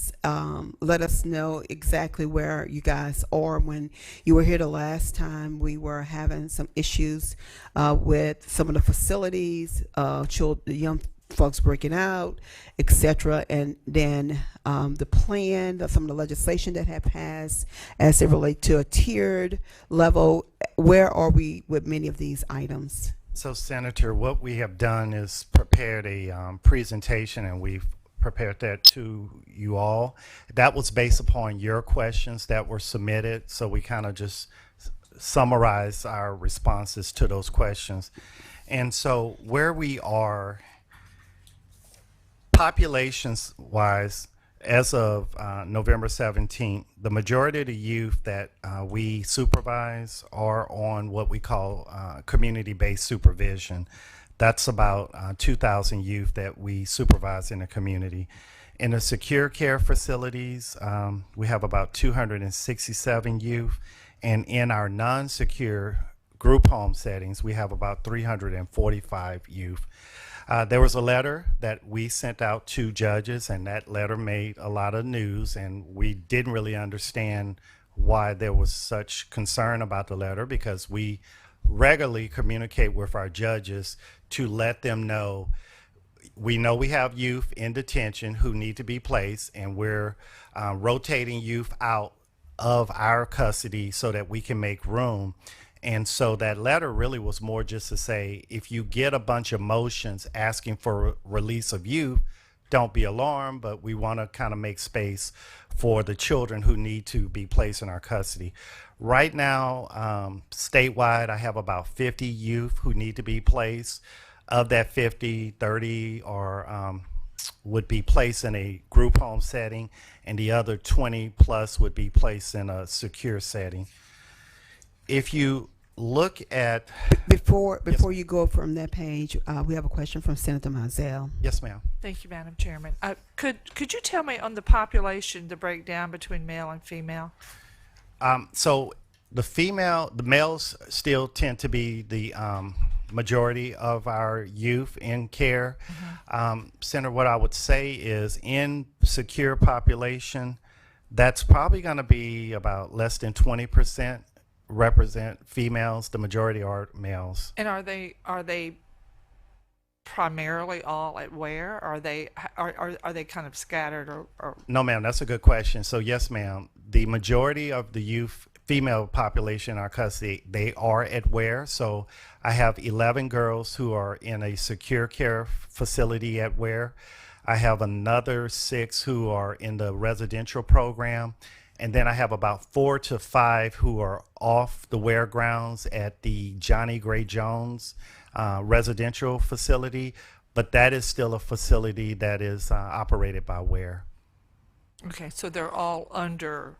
just let us know exactly where you guys are. When you were here the last time, we were having some issues with some of the facilities, children, young folks breaking out, etc. And then the plan, some of the legislation that have passed as it relates to a tiered level. Where are we with many of these items? So, Senator, what we have done is prepared a presentation, and we've prepared that to you all. That was based upon your questions that were submitted, so we kind of just summarize our responses to those questions. And so where we are populations-wise, as of November 17th, the majority of the youth that we supervise are on what we call community-based supervision. That's about 2,000 youth that we supervise in the community. In the secure care facilities, we have about 267 youth, and in our non-secure group home settings, we have about 345 youth. There was a letter that we sent out to judges, and that letter made a lot of news, and we didn't really understand why there was such concern about the letter, because we regularly communicate with our judges to let them know we have youth in detention who need to be placed, and we're rotating youth out of our custody so that we can make room. And so that letter really was more just to say, if you get a bunch of motions asking for release of youth, don't be alarmed, but we want to kind of make space for the children who need to be placed in our custody. Right now, statewide, I have about 50 youth who need to be placed. Of that 50, 30 would be placed in a group home setting, and the other 20 plus would be placed in a secure setting. If you look at Before Yes. you go from that page, we have a question from Senator Mizell. Yes, ma'am. Thank you, Madam Chairman. Could you tell me on the population, the breakdown between male and female? So the males still tend to be the majority of our youth in care. Senator, what I would say is in secure population, that's probably going to be about less than 20% represent females. The majority are males. And are they primarily all at where? Are they kind of scattered or No, ma'am, that's a good question. So yes, ma'am, the majority of the youth female population in our custody, they are at where. So I have 11 girls who are in a secure care facility at where. I have another 6 who are in the residential program. And then I have about 4 to 5 who are off the Ware grounds at the Johnny Gray Jones residential facility, but that is still a facility that is operated by Ware. Okay, so they're all under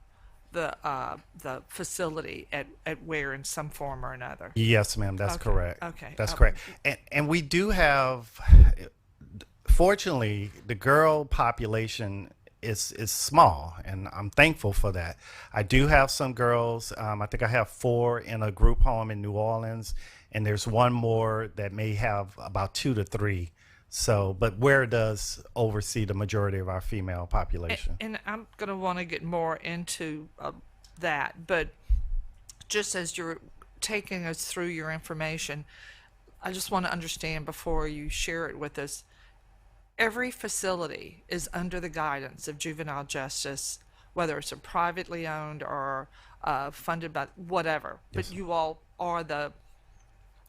the facility at Ware in some form or another. Yes, ma'am, that's Okay, correct. okay. That's correct. And we do have, fortunately, the girl population is small, and I'm thankful for that. I do have some girls. I think I have 4 in a group home in New Orleans, and there's one more that may have about 2 to 3. So, but Ware does oversee the majority of our female population. And I'm going to want to get more into that, but just as you're taking us through your information, I just want to understand before you share it with us. Every facility is under the guidance of juvenile justice, whether it's a privately owned or funded by whatever. Yes. But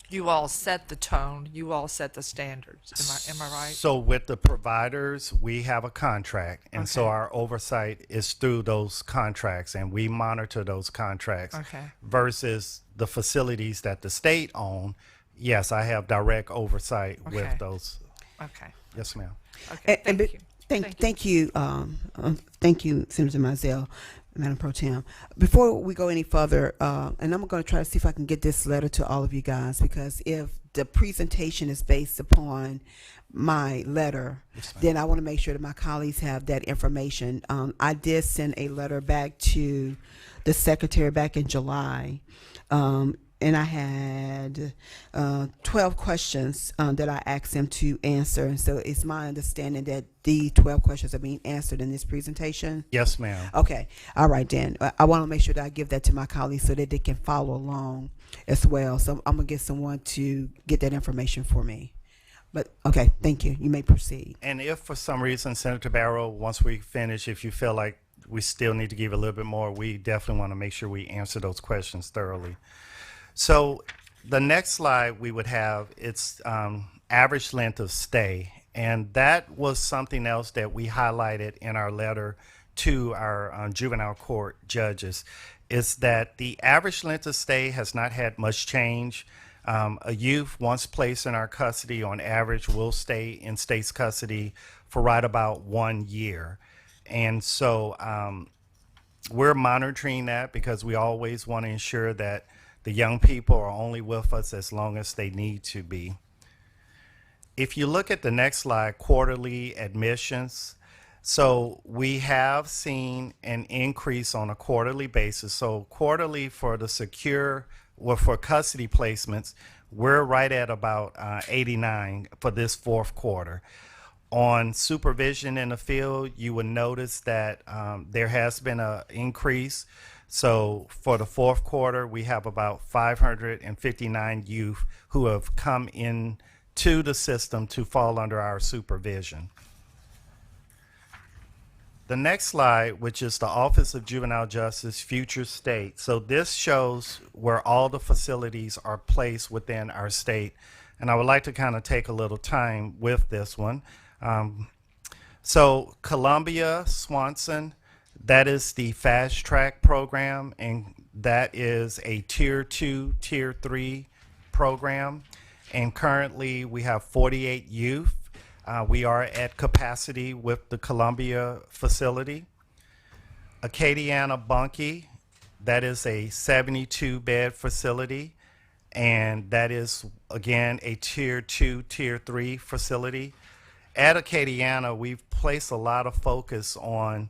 you all set the tone, you all set the standards. Am I right? So with the providers, we have a contract, and so Okay. our oversight is through those contracts, and we monitor those contracts. Okay. Versus the facilities that the state own, yes, I have direct oversight Okay. with those. Okay. Yes, ma'am. Okay. And Thank you. Thank you, thank you, Senator Mizell, Madam Pro Tem. Before we go any further, and I'm going to try to see if I can get this letter to all of you guys, because if the presentation is based upon my letter, Yes, ma'am. then I want to make sure that my colleagues have that information. I did send a letter back to the secretary back in July. and I had 12 questions that I asked him to answer. And so it's my understanding that the 12 questions are being answered in this presentation. Yes, ma'am. Okay. All right, then. I want to make sure that I give that to my colleagues so that they can follow along as well. So I'm going to get someone to get that information for me. But okay, thank you. You may proceed. And if for some reason, Senator Barrow, once we finish, if you feel like we still need to give a little bit more, we definitely want to make sure we answer those questions thoroughly. So the next slide we would have, it's average length of stay. And that was something else that we highlighted in our letter to our juvenile court judges, is that the average length of stay has not had much change. A youth once placed in our custody on average will stay in state's custody for right about 1 year. And so we're monitoring that because we always want to ensure that the young people are only with us as long as they need to be. If you look at the next slide, quarterly admissions. So we have seen an increase on a quarterly basis. So quarterly for the for custody placements, we're right at about 89 for this fourth quarter. On supervision in the field, you would notice that there has been an increase. So for the fourth quarter, we have about 559 youth who have come in to the system to fall under our supervision. The next slide, which is the Office of Juvenile Justice Future State. So this shows where all the facilities are placed within our state. And I would like to kind of take a little time with this one. So Columbia, Swanson, that is the fast track program, and that is a tier 2, tier 3 program. And currently we have 48 youth. We are at capacity with the Columbia facility. Acadiana Bunkie, that is a 72 bed facility, and that is again a tier 2, tier 3 facility. At Acadiana, we've placed a lot of focus on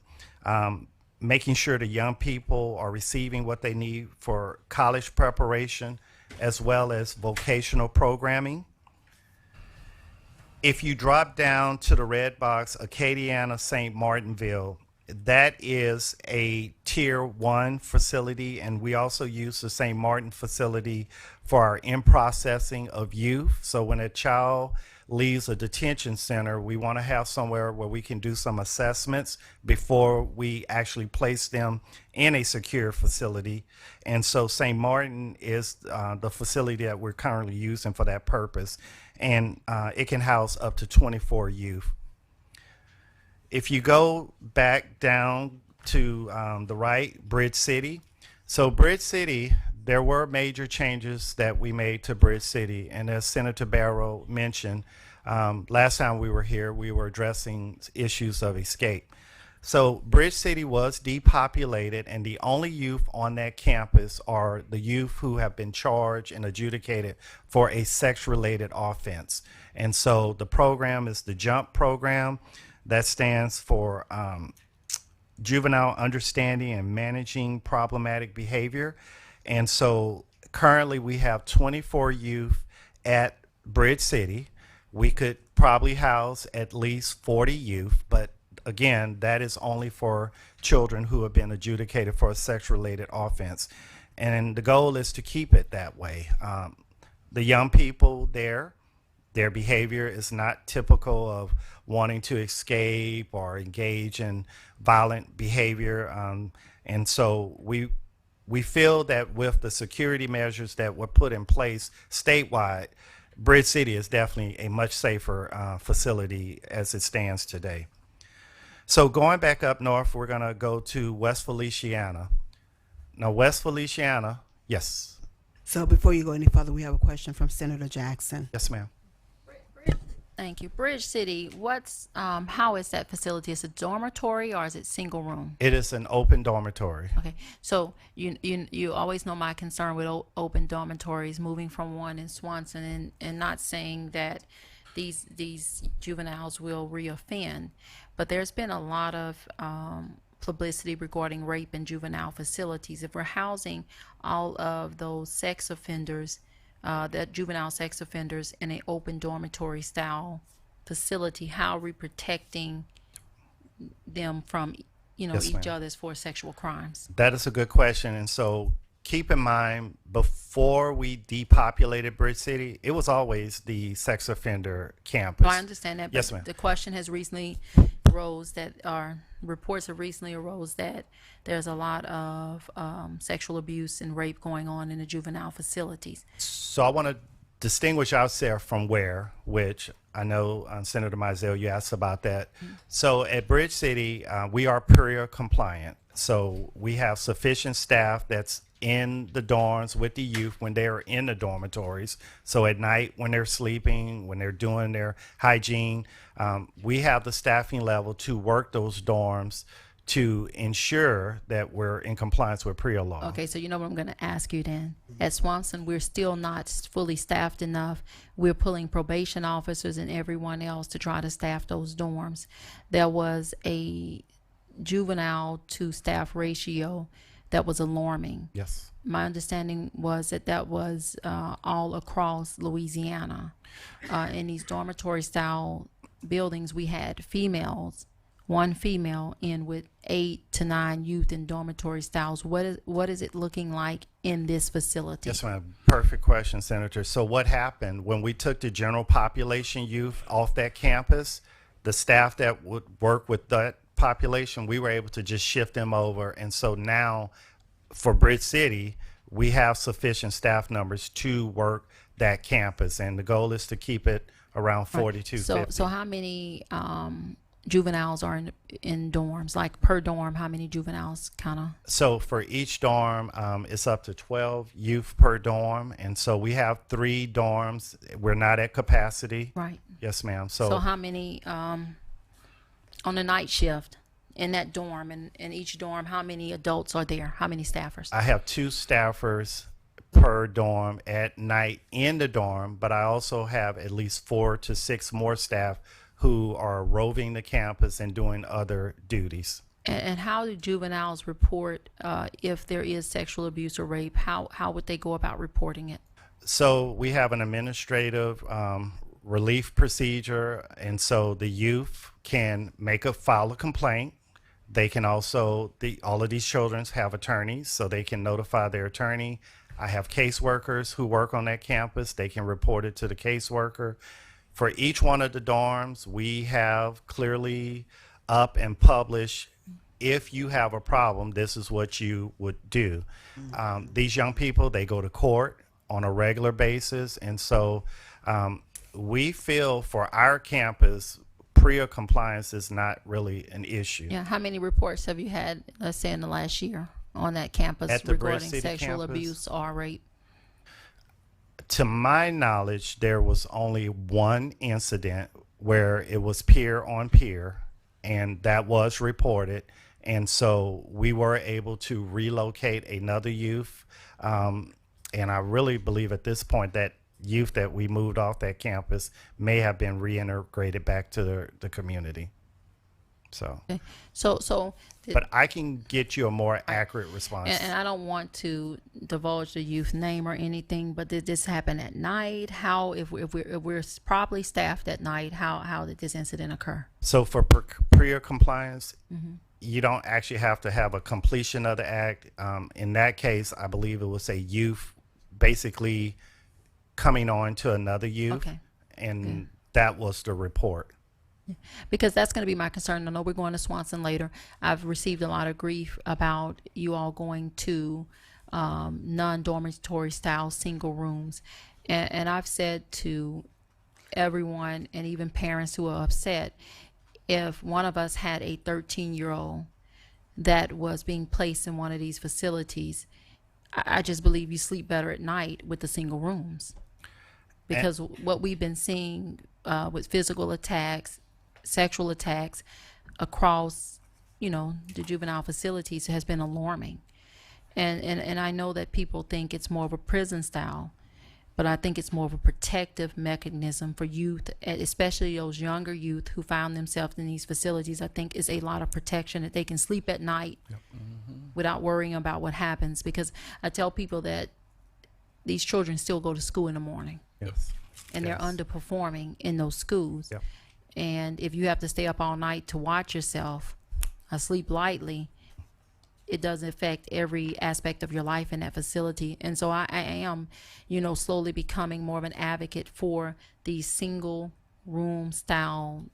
making sure the young people are receiving what they need for college preparation as well as vocational programming. If you drop down to the red box, Acadiana St. Martinville, that is a tier 1 facility, and we also use the St. Martin facility for our in-processing of youth. So when a child leaves a detention center, we want to have somewhere where we can do some assessments before we actually place them in a secure facility. And so St. Martin is the facility that we're currently using for that purpose. And it can house up to 24 youth. If you go back down to the right, Bridge City. So Bridge City, there were major changes that we made to Bridge City. And as Senator Barrow mentioned, last time we were here, we were addressing issues of escape. So Bridge City was depopulated, and the only youth on that campus are the youth who have been charged and adjudicated for a sex-related offense. And so the program is the JUMP program. That stands for Juvenile Understanding and Managing Problematic Behavior. And so currently we have 24 youth at Bridge City. We could probably house at least 40 youth, but again, that is only for children who have been adjudicated for a sex-related offense. And the goal is to keep it that way. The young people there, their behavior is not typical of wanting to escape or engage in violent behavior. And so we feel that with the security measures that were put in place statewide, Bridge City is definitely a much safer facility as it stands today. So going back up north, we're going to go to West Feliciana. Now, West Feliciana, yes. So before you go any further, we have a question from Senator Jackson. Yes, ma'am. Thank you. Bridge City, how is that facility? Is it dormitory or is it single room? It is an open dormitory. Okay, so you always know my concern with open dormitories, moving from one in Swanson, and not saying that these juveniles will reoffend, but there's been a lot of publicity regarding rape in juvenile facilities. If we're housing all of those sex offenders, that juvenile sex offenders in an open dormitory style facility, how are we protecting them from, Yes, each ma'am. other's for sexual crimes? That is a good question. And so keep in mind, before we depopulated Bridge City, it was always the sex offender campus. Well, I understand that, but Yes, ma'am. the question has recently arose that, or reports have recently arose that there's a lot of sexual abuse and rape going on in the juvenile facilities. So I want to distinguish ourselves from where, which I know Senator Mizell, you asked about that. So at Bridge City, we are PREA compliant. So we have sufficient staff that's in the dorms with the youth when they're in the dormitories. So at night when they're sleeping, when they're doing their hygiene, we have the staffing level to work those dorms to ensure that we're in compliance with PREA law. Okay, so you know what I'm going to ask you then. At Swanson, we're still not fully staffed enough. We're pulling probation officers and everyone else to try to staff those dorms. There was a juvenile to staff ratio that was alarming. Yes. My understanding was that that was all across Louisiana. In these dormitory style buildings, we had females, one female in with 8 to 9 youth in dormitory styles. What is it looking like in this facility? Yes, ma'am. Perfect question, Senator. So what happened when we took the general population youth off that campus, the staff that would work with that population, we were able to just shift them over. And so now for Bridge City, we have sufficient staff numbers to work that campus. And the goal is to keep it around 42, 50. So how many juveniles are in dorms? Like per dorm, how many juveniles kind of? So for each dorm, it's up to 12 youth per dorm. And so we have 3 dorms. We're not at capacity. Right. Yes, ma'am. So how many on the night shift in that dorm, and in each dorm, how many adults are there? How many staffers? I have 2 staffers per dorm at night in the dorm, but I also have at least 4 to 6 more staff who are roving the campus and doing other duties. And how do juveniles report if there is sexual abuse or rape? How would they go about reporting it? So we have an administrative relief procedure, and so the youth can file a complaint. They can also, all of these children have attorneys, so they can notify their attorney. I have caseworkers who work on that campus. They can report it to the caseworker. For each one of the dorms, we have clearly up and published, if you have a problem, this is what you would do. These young people, they go to court on a regular basis. And so we feel for our campus, PREA compliance is not really an issue. Yeah. How many reports have you had, let's say, in the last year on that campus At the Bridge regarding City sexual campus? abuse or rape? To my knowledge, there was only one incident where it was peer on peer, and that was reported. And so we were able to relocate another youth. And I really believe at this point that youth that we moved off that campus may have been reintegrated back to the community. So, Okay. So but I can get you a more accurate response. and I don't want to divulge the youth name or anything, but did this happen at night? How, if we're properly staffed at night, how did this incident occur? So for PREA compliance, you don't actually have to have a completion of the act. In that case, I believe it was a youth basically coming on to another youth, Okay. and that was the report. Because that's going to be my concern. I know we're going to Swanson later. I've received a lot of grief about you all going to non-dormitory style single rooms. And I've said to everyone, and even parents who are upset, if one of us had a 13-year-old that was being placed in one of these facilities, I just believe you sleep better at night with the single rooms. Because what we've been seeing with physical attacks, sexual attacks across, the juvenile facilities has been alarming. And I know that people think it's more of a prison style, but I think it's more of a protective mechanism for youth, especially those younger youth who found themselves in these facilities. I think is a lot of protection that they can sleep at night without worrying about what happens. Because I tell people that these children still go to school in the morning, Yes. and they're Yes. underperforming in those schools. Yep. And if you have to stay up all night to watch yourself, sleep lightly, it does affect every aspect of your life in that facility. And so I am, slowly becoming more of an advocate for these single room style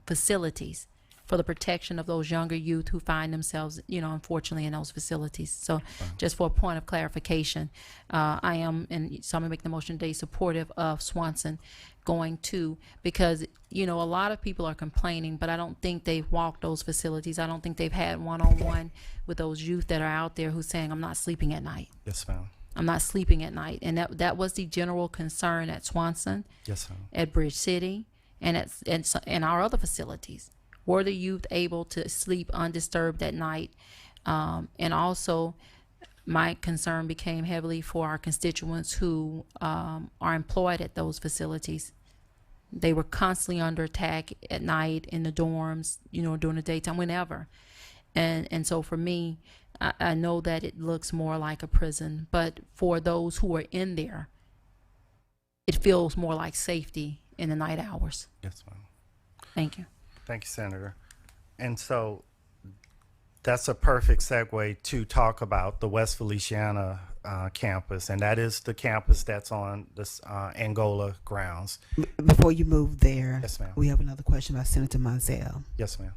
facilities for the protection of those younger youth who find themselves, unfortunately in those facilities. So just for a point of clarification, I am, and so I'm gonna make the motion today, supportive of Swanson going to, because, a lot of people are complaining, but I don't think they've walked those facilities. I don't think they've had one-on-one with those youth that are out there who's saying, I'm not sleeping at night. Yes, ma'am. I'm not sleeping at night. And that was the general concern at Swanson, Yes, ma'am. at Bridge City, and and our other facilities. Were the youth able to sleep undisturbed at night? And also, my concern became heavily for our constituents who are employed at those facilities. They were constantly under attack at night in the dorms, during the daytime, whenever. And so for me, I know that it looks more like a prison, but for those who are in there, it feels more like safety in the night hours. Yes, ma'am. Thank you. Thank you, Senator. And so that's a perfect segue to talk about the West Feliciana campus, and that is the campus that's on this Angola grounds. Before you move there, Yes, ma'am. we have another question by Senator Mizell. Yes, ma'am.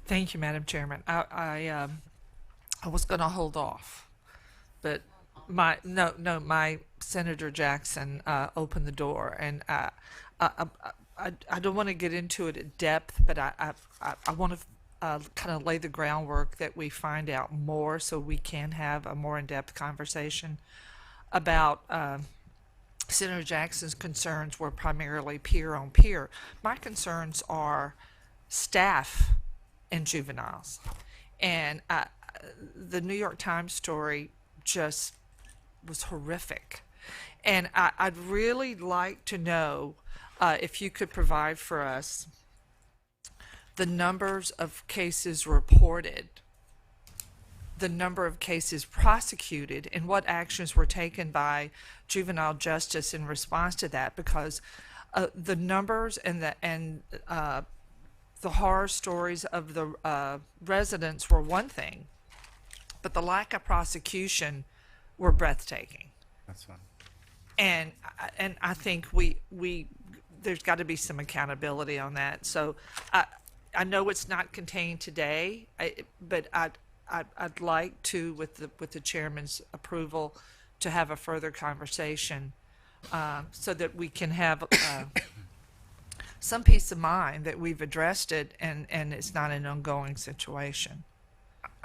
Thank you, Madam Chairman. I was going to hold off, but my Senator Jackson opened the door, and I don't want to get into it at depth, but I want to kind of lay the groundwork that we find out more so we can have a more in-depth conversation about Senator Jackson's concerns were primarily peer on peer. My concerns are staff and juveniles. And the New York Times story just was horrific. And I'd really like to know if you could provide for us the numbers of cases reported, the number of cases prosecuted, and what actions were taken by juvenile justice in response to that, because the numbers and the horror stories of the residents were one thing, but the lack of prosecution were breathtaking. That's fine. And I think we there's got to be some accountability on that. So I know it's not contained today, but I'd like to, with the chairman's approval, to have a further conversation so that we can have some peace of mind that we've addressed it and it's not an ongoing situation.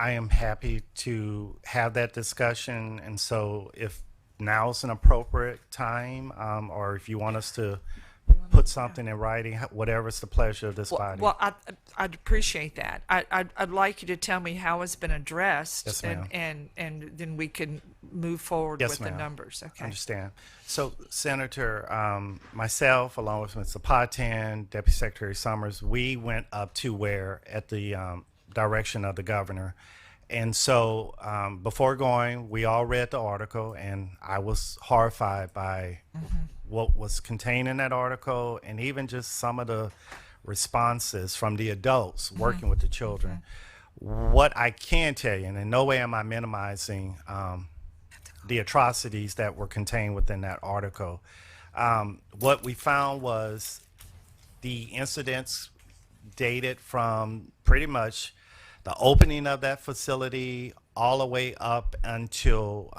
I am happy to have that discussion, and so if now is an appropriate time, or if you want us to put something in writing, whatever's the pleasure of this body. Well, I'd appreciate that. I'd like you to tell me how it's been addressed, Yes, ma'am. and then we can move forward Yes, with the ma'am. numbers. Okay. Understand. So, Senator, myself, along with Mr. Potan, Deputy Secretary Summers, we went up to where at the direction of the governor. And so before going, we all read the article, and I was horrified by what was contained in that article, and even just some of the responses from the adults working with the children. What I can tell you, and in no way am I minimizing the atrocities that were contained within that article, what we found was the incidents dated from pretty much the opening of that facility all the way up until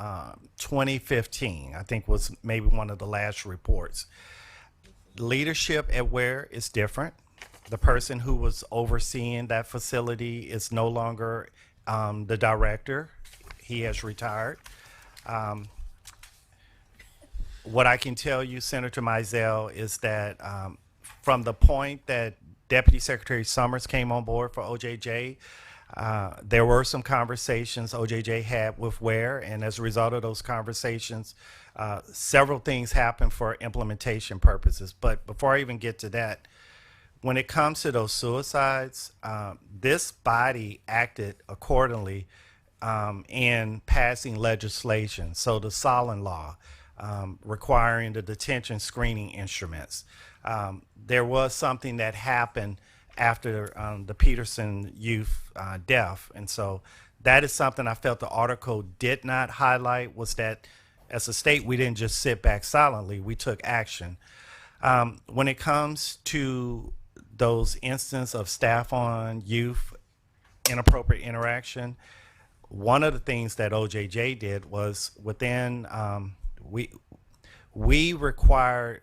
2015, I think was maybe one of the last reports. Leadership at Ware is different. The person who was overseeing that facility is no longer the director. He has retired. What I can tell you, Senator Mizell, is that from the point that Deputy Secretary Summers came on board for OJJ, There were some conversations OJJ had with Ware, and as a result of those conversations, several things happened for implementation purposes. But before I even get to that, when it comes to those suicides, this body acted accordingly in passing legislation. So the Solon Law, requiring the detention screening instruments. There was something that happened after the Peterson youth death, and so that is something I felt the article did not highlight, was that as a state we didn't just sit back silently, we took action. When it comes to those instances of staff on youth inappropriate interaction, one of the things that OJJ did was within we required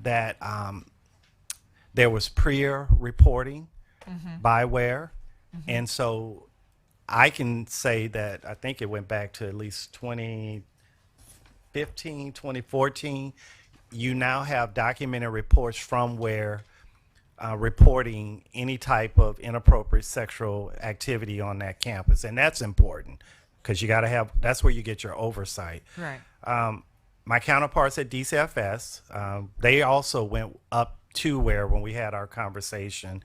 that there was prior reporting by Ware, and so I can say that I think it went back to at least 2015, 2014. You now have documented reports from Ware reporting any type of inappropriate sexual activity on that campus, and that's important because you got to have, that's where you get your oversight. Right. My counterparts at DCFS, they also went up to Ware when we had our conversation,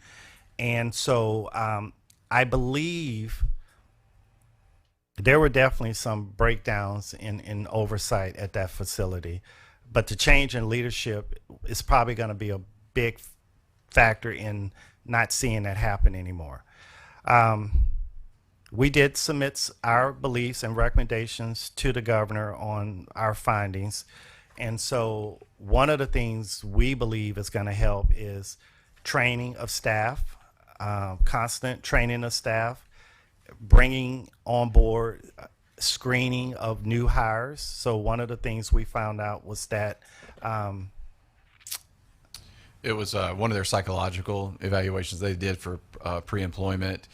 and so I believe there were definitely some breakdowns in oversight at that facility, but the change in leadership is probably going to be a big factor in not seeing that happen anymore. We did submit our beliefs and recommendations to the governor on our findings. And so one of the things we believe is going to help is training of staff, constant training of staff, bringing on board screening of new hires. So one of the things we found out was that it was one of their psychological evaluations they did for pre-employment,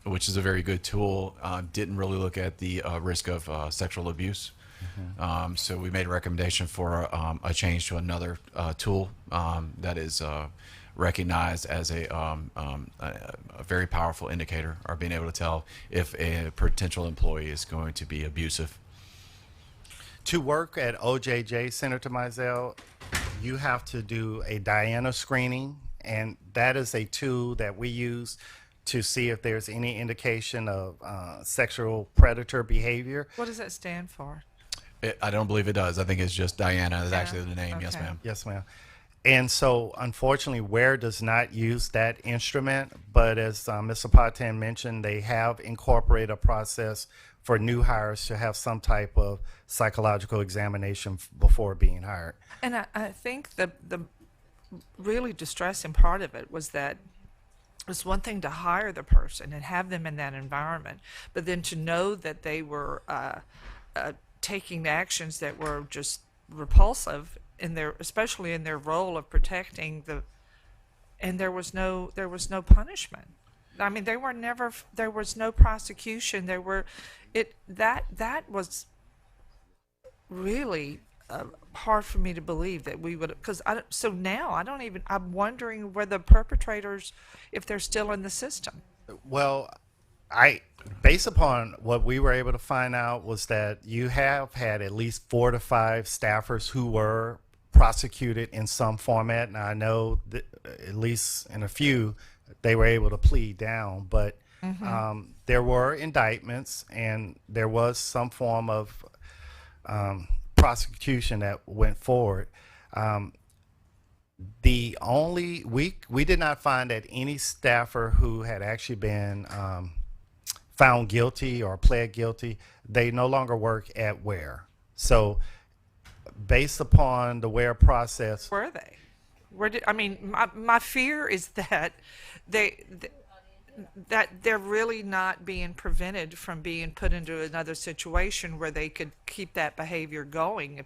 which is a very good tool. Didn't really look at the risk of sexual abuse. So we made a recommendation for a change to another tool that is recognized as a very powerful indicator, or being able to tell if a potential employee is going to be abusive. to work at OJJ, Senator Mizell, you have to do a Diana screening, and that is a tool that we use to see if there's any indication of sexual predator behavior. What does that stand for? I don't believe it does. I think it's just Diana is Yeah. actually the name. Yes, Okay. ma'am. Yes, ma'am. And so, unfortunately, Ware does not use that instrument, but as Mr. Patan mentioned, they have incorporated a process for new hires to have some type of psychological examination before being hired. And I think the really distressing part of it was that it's one thing to hire the person and have them in that environment, but then to know that they were taking actions that were just repulsive in their, especially in their role of protecting the, and there was no punishment. I mean, there was no prosecution. That was really hard for me to believe that we would, because so now I'm wondering where the perpetrators, if they're still in the system. Well, based upon what we were able to find out, was that you have had at least 4 to 5 staffers who were prosecuted in some format. And I know that at least in a few, they were able to plead down, but there were indictments and there was some form of prosecution that went forward. We did not find that any staffer who had actually been found guilty or pled guilty, they no longer work at Ware. So based upon the Ware process, Were they? My fear is that that they're really not being prevented from being put into another situation where they could keep that behavior going.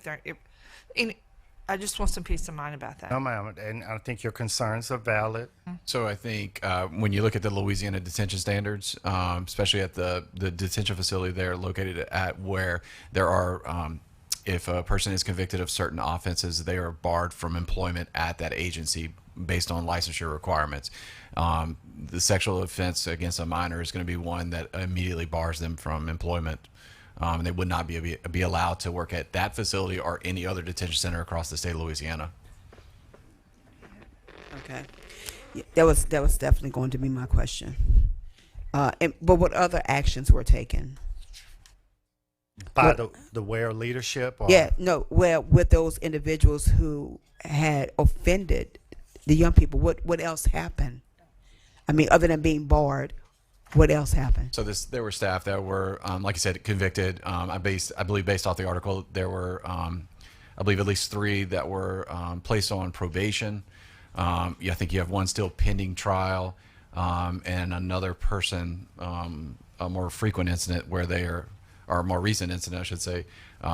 I just want some peace of mind about that. no, ma'am, and I think your concerns are valid. So I think when you look at the Louisiana detention standards, especially at the detention facility there located at Ware, there are, if a person is convicted of certain offenses, they are barred from employment at that agency based on licensure requirements. The sexual offense against a minor is going to be one that immediately bars them from employment. They would not be allowed to work at that facility or any other detention center across the state of Louisiana. Okay. Yeah, that was definitely going to be my question. But what other actions were taken? By What- the WARE leadership? Or? Yeah, no. Well, with those individuals who had offended the young people, what else happened? I mean, other than being barred, what else happened? So there were staff that were, like I said, convicted. I believe based off the article, there were, I believe at least 3 that were placed on probation. I think you have 1 still pending trial, and another person, a more frequent incident where they are, or a more recent incident, I should say,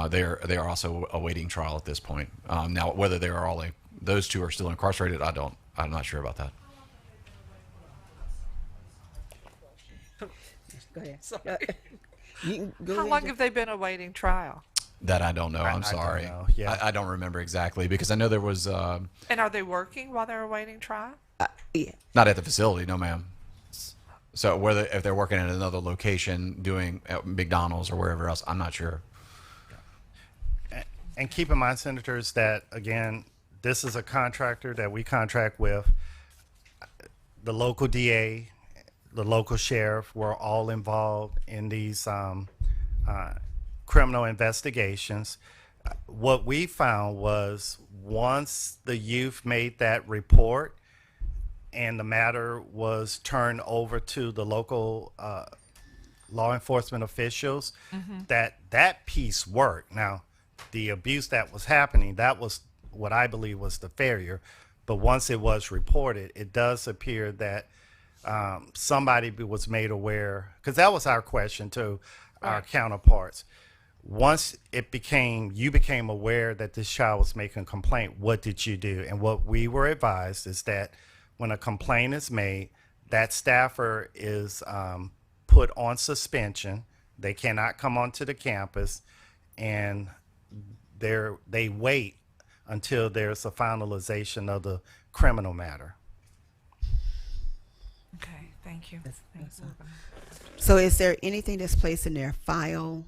they are also awaiting trial at this point. Now, whether they are all those 2 are still incarcerated, I'm not sure about that. Go ahead. Sorry. You can go How ahead, long Jeff. have they been awaiting trial? That I don't know. I I'm don't sorry. know. Yeah. I don't remember exactly because I know there was And are they working while they're awaiting trial? Yeah. not at the facility, no, ma'am. So whether if they're working at another location, doing at McDonald's or wherever else, I'm not sure. And keep in mind, senators, that again, this is a contractor that we contract with. The local DA, the local sheriff were all involved in these criminal investigations. What we found was once the youth made that report and the matter was turned over to the local law enforcement officials, that piece worked. Now, the abuse that was happening, that was what I believe was the failure. But once it was reported, it does appear that somebody was made aware, because that was our question to our counterparts. Once you became aware that this child was making a complaint, what did you do? And what we were advised is that when a complaint is made, that staffer is put on suspension. They cannot come onto the campus, and they wait until there's a finalization of the criminal matter. Okay, thank you. Thanks. So is there anything that's placed in their file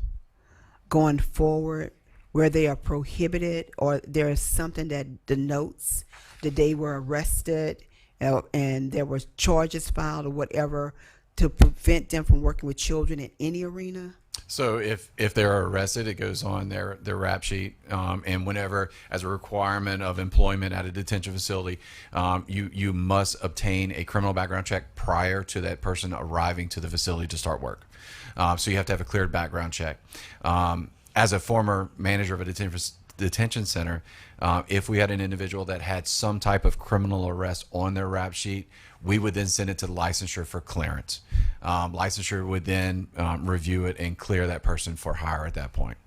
going forward where they are prohibited, or there is something that denotes that they were arrested and there were charges filed or whatever to prevent them from working with children in any arena? So if they're arrested, it goes on their rap sheet, and whenever, as a requirement of employment at a detention facility, you must obtain a criminal background check prior to that person arriving to the facility to start work. So you have to have a cleared background check. As a former manager of a detention center, if we had an individual that had some type of criminal arrest on their rap sheet, we would then send it to licensure for clearance. Licensure would then review it and clear that person for hire at that point.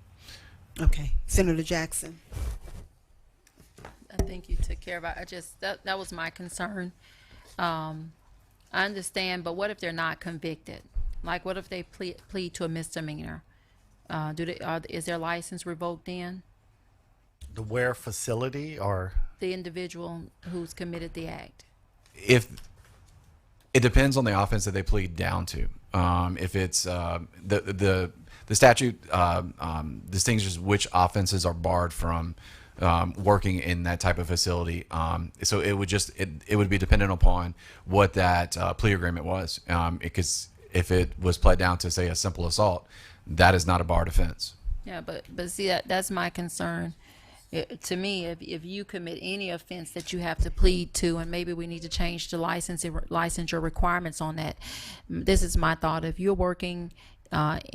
Okay. Senator Jackson. I think you took care of it. That was my concern. I understand, but what if they're not convicted? Like, what if they plead to a misdemeanor? Is their license revoked then? The WARE facility, or The individual who's committed the act. If it depends on the offense that they plead down to. If it's the statute distinguishes which offenses are barred from working in that type of facility. So it would be dependent upon what that plea agreement was. Because if it was pled down to, say, a simple assault, that is not a barred offense. Yeah, but see, that's my concern. To me, if you commit any offense that you have to plead to, and maybe we need to change the licensure requirements on that. This is my thought. If you're working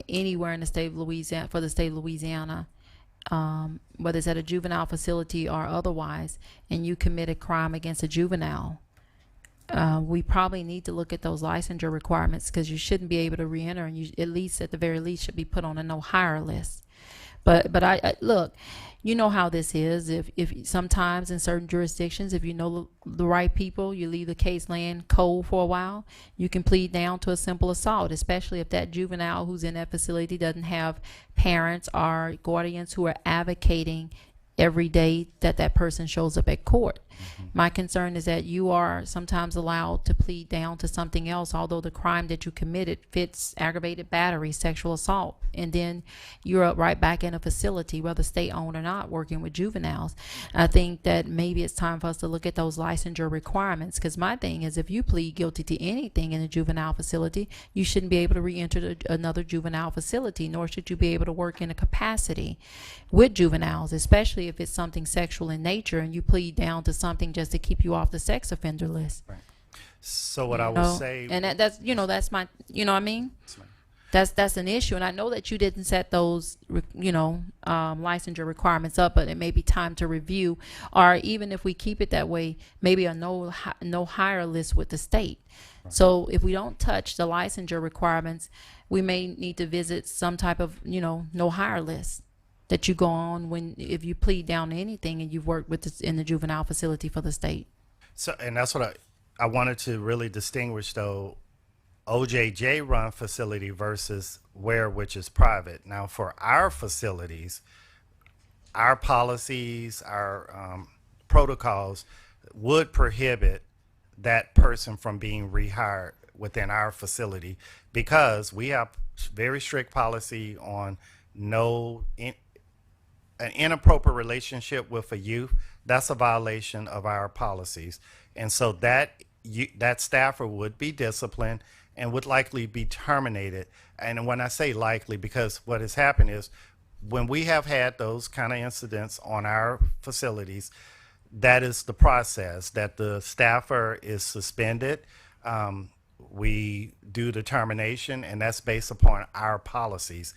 anywhere in the state of Louisiana, for the state of Louisiana, whether it's at a juvenile facility or otherwise, and you commit a crime against a juvenile, we probably need to look at those licensure requirements, because you shouldn't be able to reenter, and you, at the very least, should be put on a no hire list. But I look, you know how this is. If sometimes in certain jurisdictions, if you know the right people, you leave the case laying cold for a while. You can plead down to a simple assault, especially if that juvenile who's in that facility doesn't have parents or guardians who are advocating every day that person shows up at court. My concern is that you are sometimes allowed to plead down to something else, although the crime that you committed fits aggravated battery, sexual assault, and then you're up right back in a facility, whether state owned or not, working with juveniles. I think that maybe it's time for us to look at those licensure requirements, because my thing is, if you plead guilty to anything in a juvenile facility, you shouldn't be able to re-enter another juvenile facility, nor should you be able to work in a capacity with juveniles, especially if it's something sexual in nature and you plead down to something just to keep you off the sex offender list. Right. So what I You would know? say, And that's, that's my, you know what I mean? Yes, ma'am. That's an issue, and I know that you didn't set those, licensure requirements up, but it may be time to review, or even if we keep it that way, maybe a no hire list with the state. So if we don't touch the licensure requirements, we may need to visit some type of, no hire list that you go on if you plead down to anything and you've worked with in the juvenile facility for the state. So, and that's what I wanted to really distinguish, though, OJJ run facility versus Ware, which is private. Now, for our facilities, our policies, our protocols would prohibit that person from being rehired within our facility, because we have very strict policy on an inappropriate relationship with a youth. That's a violation of our policies, and so that staffer would be disciplined and would likely be terminated. And when I say likely, because what has happened is, when we have had those kind of incidents on our facilities, that is the process, that the staffer is suspended. We do the termination, and that's based upon our policies.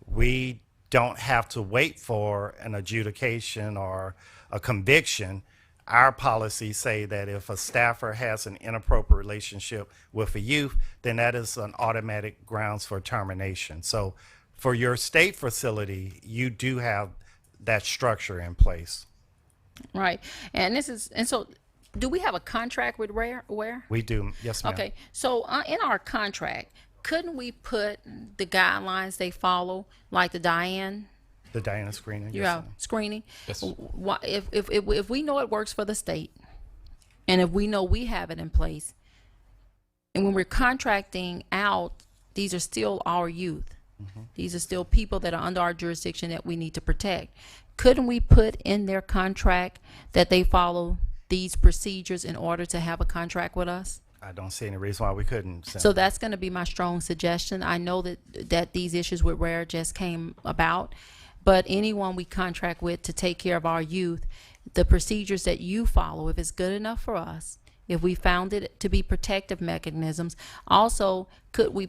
We don't have to wait for an adjudication or a conviction. Our policies say that if a staffer has an inappropriate relationship with a youth, then that is an automatic grounds for termination. So for your state facility, you do have that structure in place. Right. And so do we have a contract with Ware? We do. Yes, ma'am. Okay. So in our contract, couldn't we put the guidelines they follow, like the Diana screening. you Yes, know, ma'am. screening? Yes. If we know it works for the state, and if we know we have it in place, and when we're contracting out, these are still our youth. These are still people that are under our jurisdiction that we need to protect. Couldn't we put in their contract that they follow these procedures in order to have a contract with us? I don't see any reason why we couldn't. So that's going to be my strong suggestion. I know that these issues with Rare just came about, but anyone we contract with to take care of our youth, the procedures that you follow, if it's good enough for us, if we found it to be protective mechanisms, also could we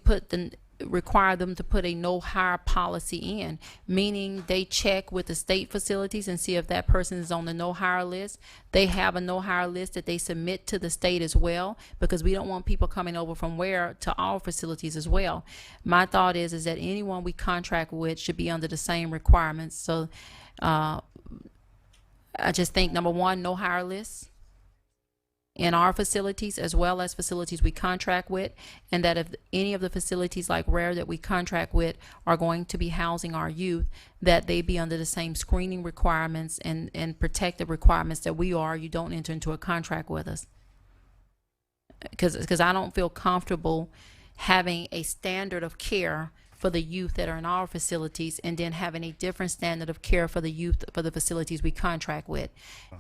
require them to put a no hire policy in, meaning they check with the state facilities and see if that person is on the no hire list. They have a no hire list that they submit to the state as well, because we don't want people coming over from Ware to our facilities as well. My thought is that anyone we contract with should be under the same requirements. So I just think, number one, no hire lists in our facilities as well as facilities we contract with, and that if any of the facilities like Rare that we contract with are going to be housing our youth, that they be under the same screening requirements and protective requirements that we are. You don't enter into a contract with us, because I don't feel comfortable having a standard of care for the youth that are in our facilities and then having a different standard of care for the youth for the facilities we contract with.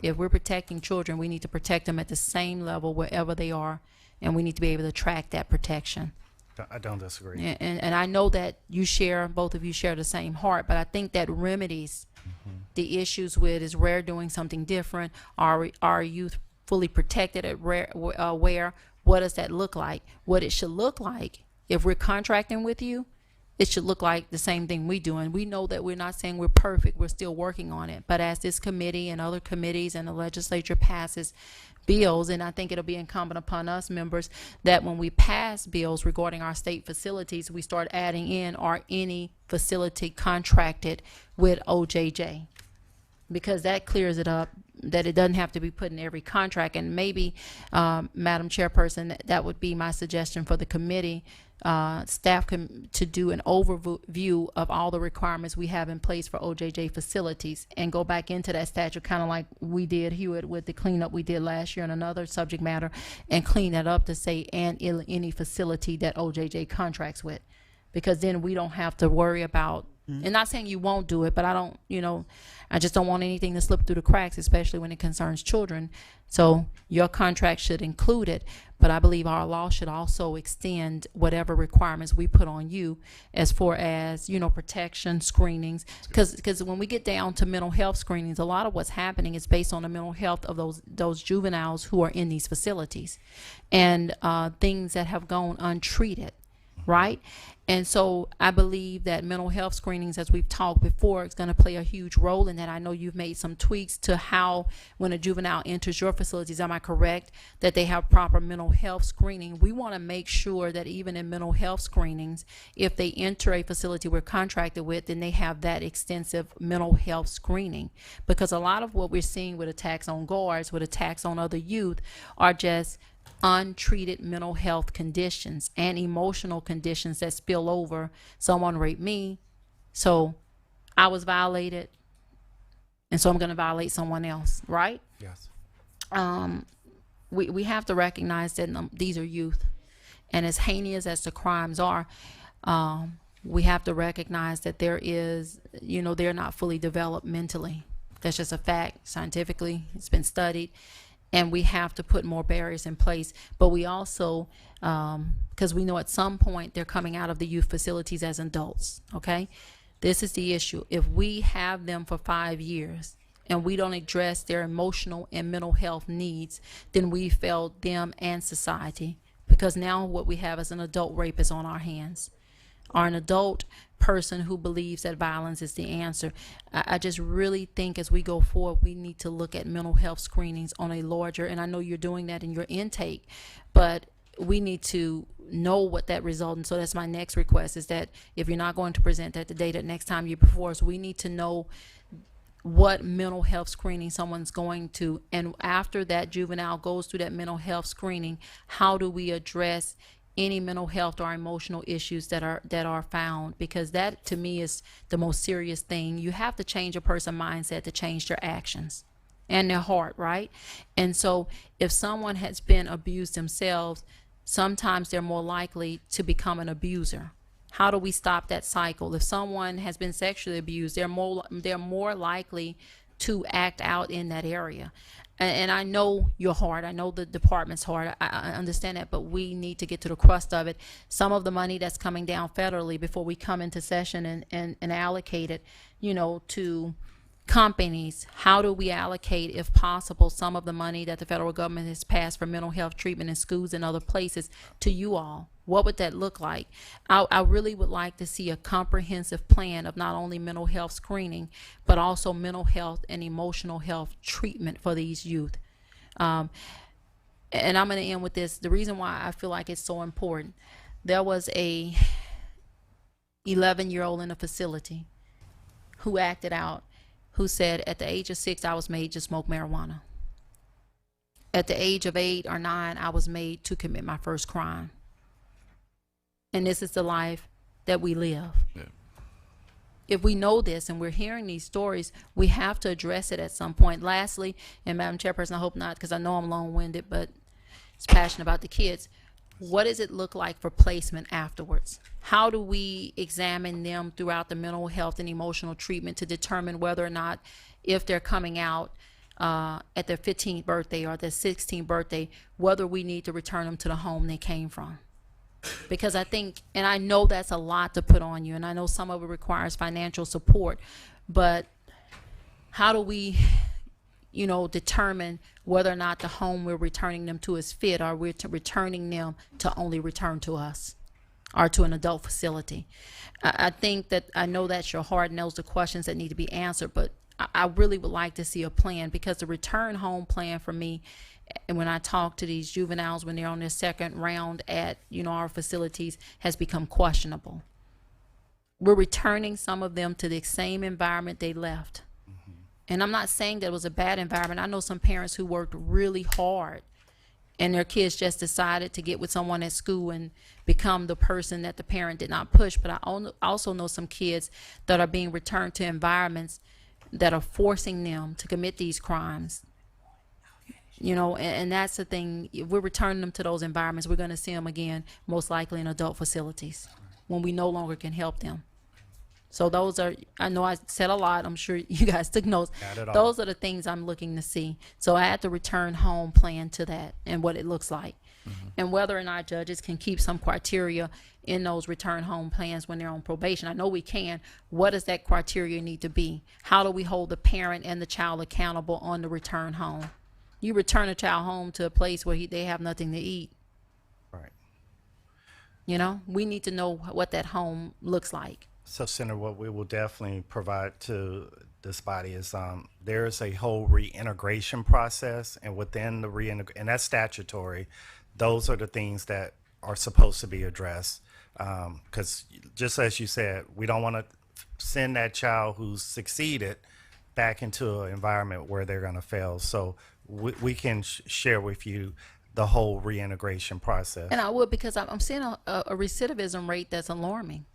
If we're protecting children, we need to protect them at the same level wherever they are, and we need to be able to track that protection. I don't disagree. And I know that both of you share the same heart, but I think that remedies the issues with is Rare doing something different. Are our youth fully protected at Rare? Where? What does that look like? What it should look like if we're contracting with you, it should look like the same thing we do. And we know that we're not saying we're perfect. We're still working on it. But as this committee and other committees and the legislature passes bills, and I think it'll be incumbent upon us members that when we pass bills regarding our state facilities, we start adding in any facility contracted with OJJ, because that clears it up. that it doesn't have to be put in every contract. And maybe, Madam Chairperson, that would be my suggestion for the committee, staff to do an overview of all the requirements we have in place for OJJ facilities and go back into that statute, kind of like we did, Hewitt, with the cleanup we did last year on another subject matter, and clean that up to say, and any facility that OJJ contracts with. Because then we don't have to worry about, and not saying you won't do it, but I don't, I just don't want anything to slip through the cracks, especially when it concerns children. So your contract should include it, but I believe our law should also extend whatever requirements we put on you as far as, protection, screenings. Because when we get down to mental health screenings, a lot of what's happening is based on the mental health of those juveniles who are in these facilities, and things that have gone untreated, right? And so I believe that mental health screenings, as we've talked before, is going to play a huge role in that. I know you've made some tweaks to how, when a juvenile enters your facilities, am I correct, that they have proper mental health screening? We want to make sure that even in mental health screenings, if they enter a facility we're contracted with, then they have that extensive mental health screening. Because a lot of what we're seeing with attacks on guards, with attacks on other youth, are just untreated mental health conditions and emotional conditions that spill over. Someone raped me, so I was violated, and so I'm going to violate someone else, right? Yes. We have to recognize that these are youth, and as heinous as the crimes are, we have to recognize that there is, they're not fully developed mentally. That's just a fact. Scientifically, it's been studied. And we have to put more barriers in place. But we also, because we know at some point they're coming out of the youth facilities as adults, okay? This is the issue. If we have them for 5 years and we don't address their emotional and mental health needs, then we failed them and society. Because now what we have is an adult rapist on our hands, or an adult person who believes that violence is the answer. I just really think as we go forward, we need to look at mental health screenings on a larger, and I know you're doing that in your intake, but we need to know what that result. And so that's my next request, is that if you're not going to present that today, that next time you're before us, we need to know what mental health screening someone's going to, and after that juvenile goes through that mental health screening, how do we address any mental health or emotional issues that are found? Because that, to me, is the most serious thing. You have to change a person's mindset to change their actions and their heart, right? And so if someone has been abused themselves, sometimes they're more likely to become an abuser. How do we stop that cycle? If someone has been sexually abused, they're more likely to act out in that area. And I know your heart. I know the department's heart. I understand that, but we need to get to the crust of it. Some of the money that's coming down federally before we come into session and allocate it, to companies, how do we allocate, if possible, some of the money that the federal government has passed for mental health treatment in schools and other places to you all? What would that look like? I really would like to see a comprehensive plan of not only mental health screening, but also mental health and emotional health treatment for these youth. And I'm going to end with this. The reason why I feel like it's so important, there was a 11-year-old in a facility who acted out, who said, at the age of 6, I was made to smoke marijuana. At the age of 8 or 9, I was made to commit my first crime. And this is the life that we live. Yeah. If we know this and we're hearing these stories, we have to address it at some point. Lastly, and Madam Chairperson, I hope not, because I know I'm long-winded, but it's passionate about the kids. What does it look like for placement afterwards? How do we examine them throughout the mental health and emotional treatment to determine whether or not, if they're coming out at their 15th birthday or their 16th birthday, whether we need to return them to the home they came from? Because I think, and I know that's a lot to put on you, and I know some of it requires financial support, but how do we, determine whether or not the home we're returning them to is fit, or we're returning them to only return to us or to an adult facility? I think that, I know that's your heart and those are questions that need to be answered, but I really would like to see a plan, because the return home plan for me, and when I talk to these juveniles when they're on their second round at our facilities, has become questionable. We're returning some of them to the same environment they left. And I'm not saying that it was a bad environment. I know some parents who worked really hard and their kids just decided to get with someone at school and become the person that the parent did not push. But also know some kids that are being returned to environments that are forcing them to commit these crimes. You know, and that's the thing. If we're returning them to those environments, we're going to see them again, most likely in adult facilities, when we no longer can help them. So those are, I know I said a lot. I'm sure you guys took notes. Not at all. Those are the things I'm looking to see. So I had to return home plan to that and what it looks like. And whether or not judges can keep some criteria in those return home plans when they're on probation. I know we can. What does that criteria need to be? How do we hold the parent and the child accountable on the return home? You return a child home to a place where they have nothing to eat. Right. You know, we need to know what that home looks like. So, Senator, what we will definitely provide to this body is there is a whole reintegration process, and within the and that's statutory. Those are the things that are supposed to be addressed. Because just as you said, we don't want to send that child who's succeeded back into an environment where they're going to fail. So we can share with you the whole reintegration process. And I would, because I'm seeing a recidivism rate that's alarming.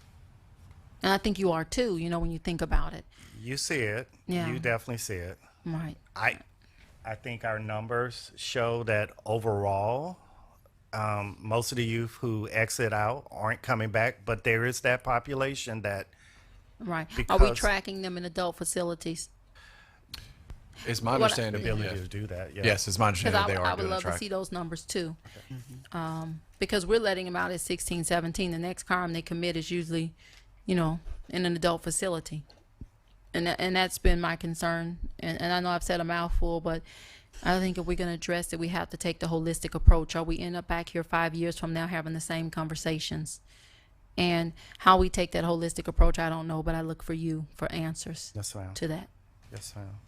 And I think you are too, you know, when you think about it. You see it. Yeah. You definitely see it. Right. I think our numbers show that overall, most of the youth who exit out aren't coming back, but there is that population that. Right. Are we Because- tracking them in adult facilities? It's my What I- understanding. ability yeah. to do that. Yeah. Yes, it's my Because understanding that they I are would doing love the to see track. those numbers too. Because we're letting them out at 16, 17. The next crime they commit is usually, you know, in an adult facility. And that's been my concern. And I know I've said a mouthful, but I think if we're going to address it, we have to take the holistic approach, or we end up back here 5 years from now having the same conversations. And how we take that holistic approach, I don't know, but I look for you for answers Yes, ma'am. to that. Yes, ma'am.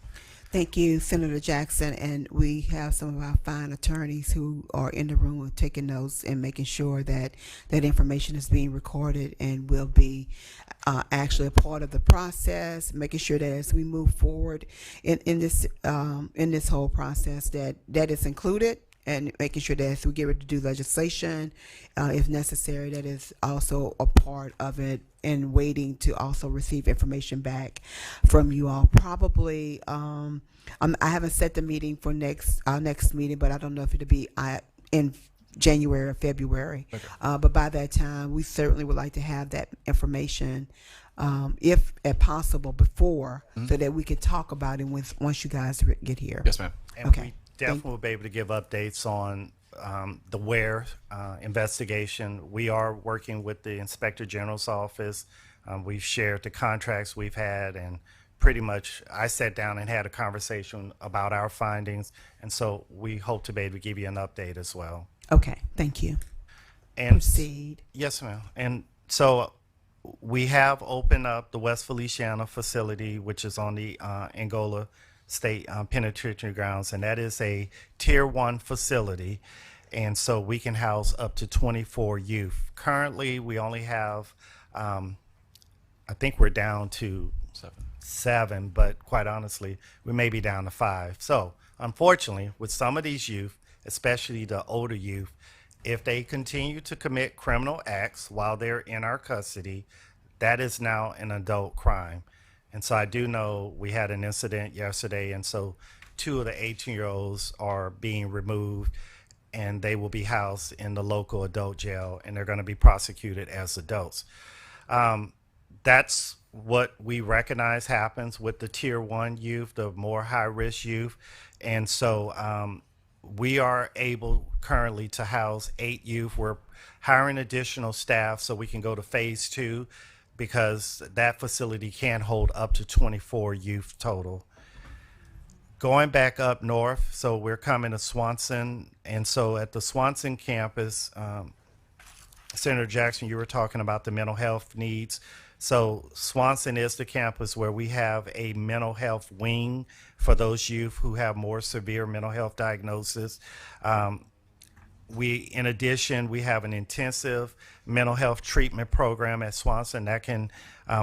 Thank you, Senator Jackson. And we have some of our fine attorneys who are in the room taking notes and making sure that that information is being recorded and will be actually a part of the process, making sure that as we move forward in this whole process that is included, and making sure that as we get ready to do legislation, if necessary, that is also a part of it, and waiting to also receive information back from you all. Probably, I haven't set the meeting for our next meeting, but I don't know if it'll be in January or February. Okay. But by that time, we certainly would like to have that information, if possible, before, so that we can talk about it once you guys get here. Yes, ma'am. And Okay. we definitely will be able to give updates on the WARE investigation. We are working with the Inspector General's office. We've shared the contracts we've had, and pretty much I sat down and had a conversation about our findings. And so we hope to be able to give you an update as well. Okay, thank you. And Proceed. yes, ma'am. And so we have opened up the West Feliciana facility, which is on the Angola State Penitentiary grounds, and that is a Tier 1 facility. And so we can house up to 24 youth. Currently, we only have, I think we're down to 7, but quite honestly, we may be down to 5. So unfortunately, with some of these youth, especially the older youth, if they continue to commit criminal acts while they're in our custody, that is now an adult crime. And so I do know we had an incident yesterday, and so 2 of the 18-year-olds are being removed, and they will be housed in the local adult jail, and they're going to be prosecuted as adults. That's what we recognize happens with the Tier 1 youth, the more high-risk youth. And so we are able currently to house 8 youth. We're hiring additional staff so we can go to phase 2, because that facility can hold up to 24 youth total. Going back up north, so we're coming to Swanson. And so at the Swanson campus, Senator Jackson, you were talking about the mental health needs. So Swanson is the campus where we have a mental health wing for those youth who have more severe mental health diagnosis. In addition, we have an intensive mental health treatment program at Swanson that can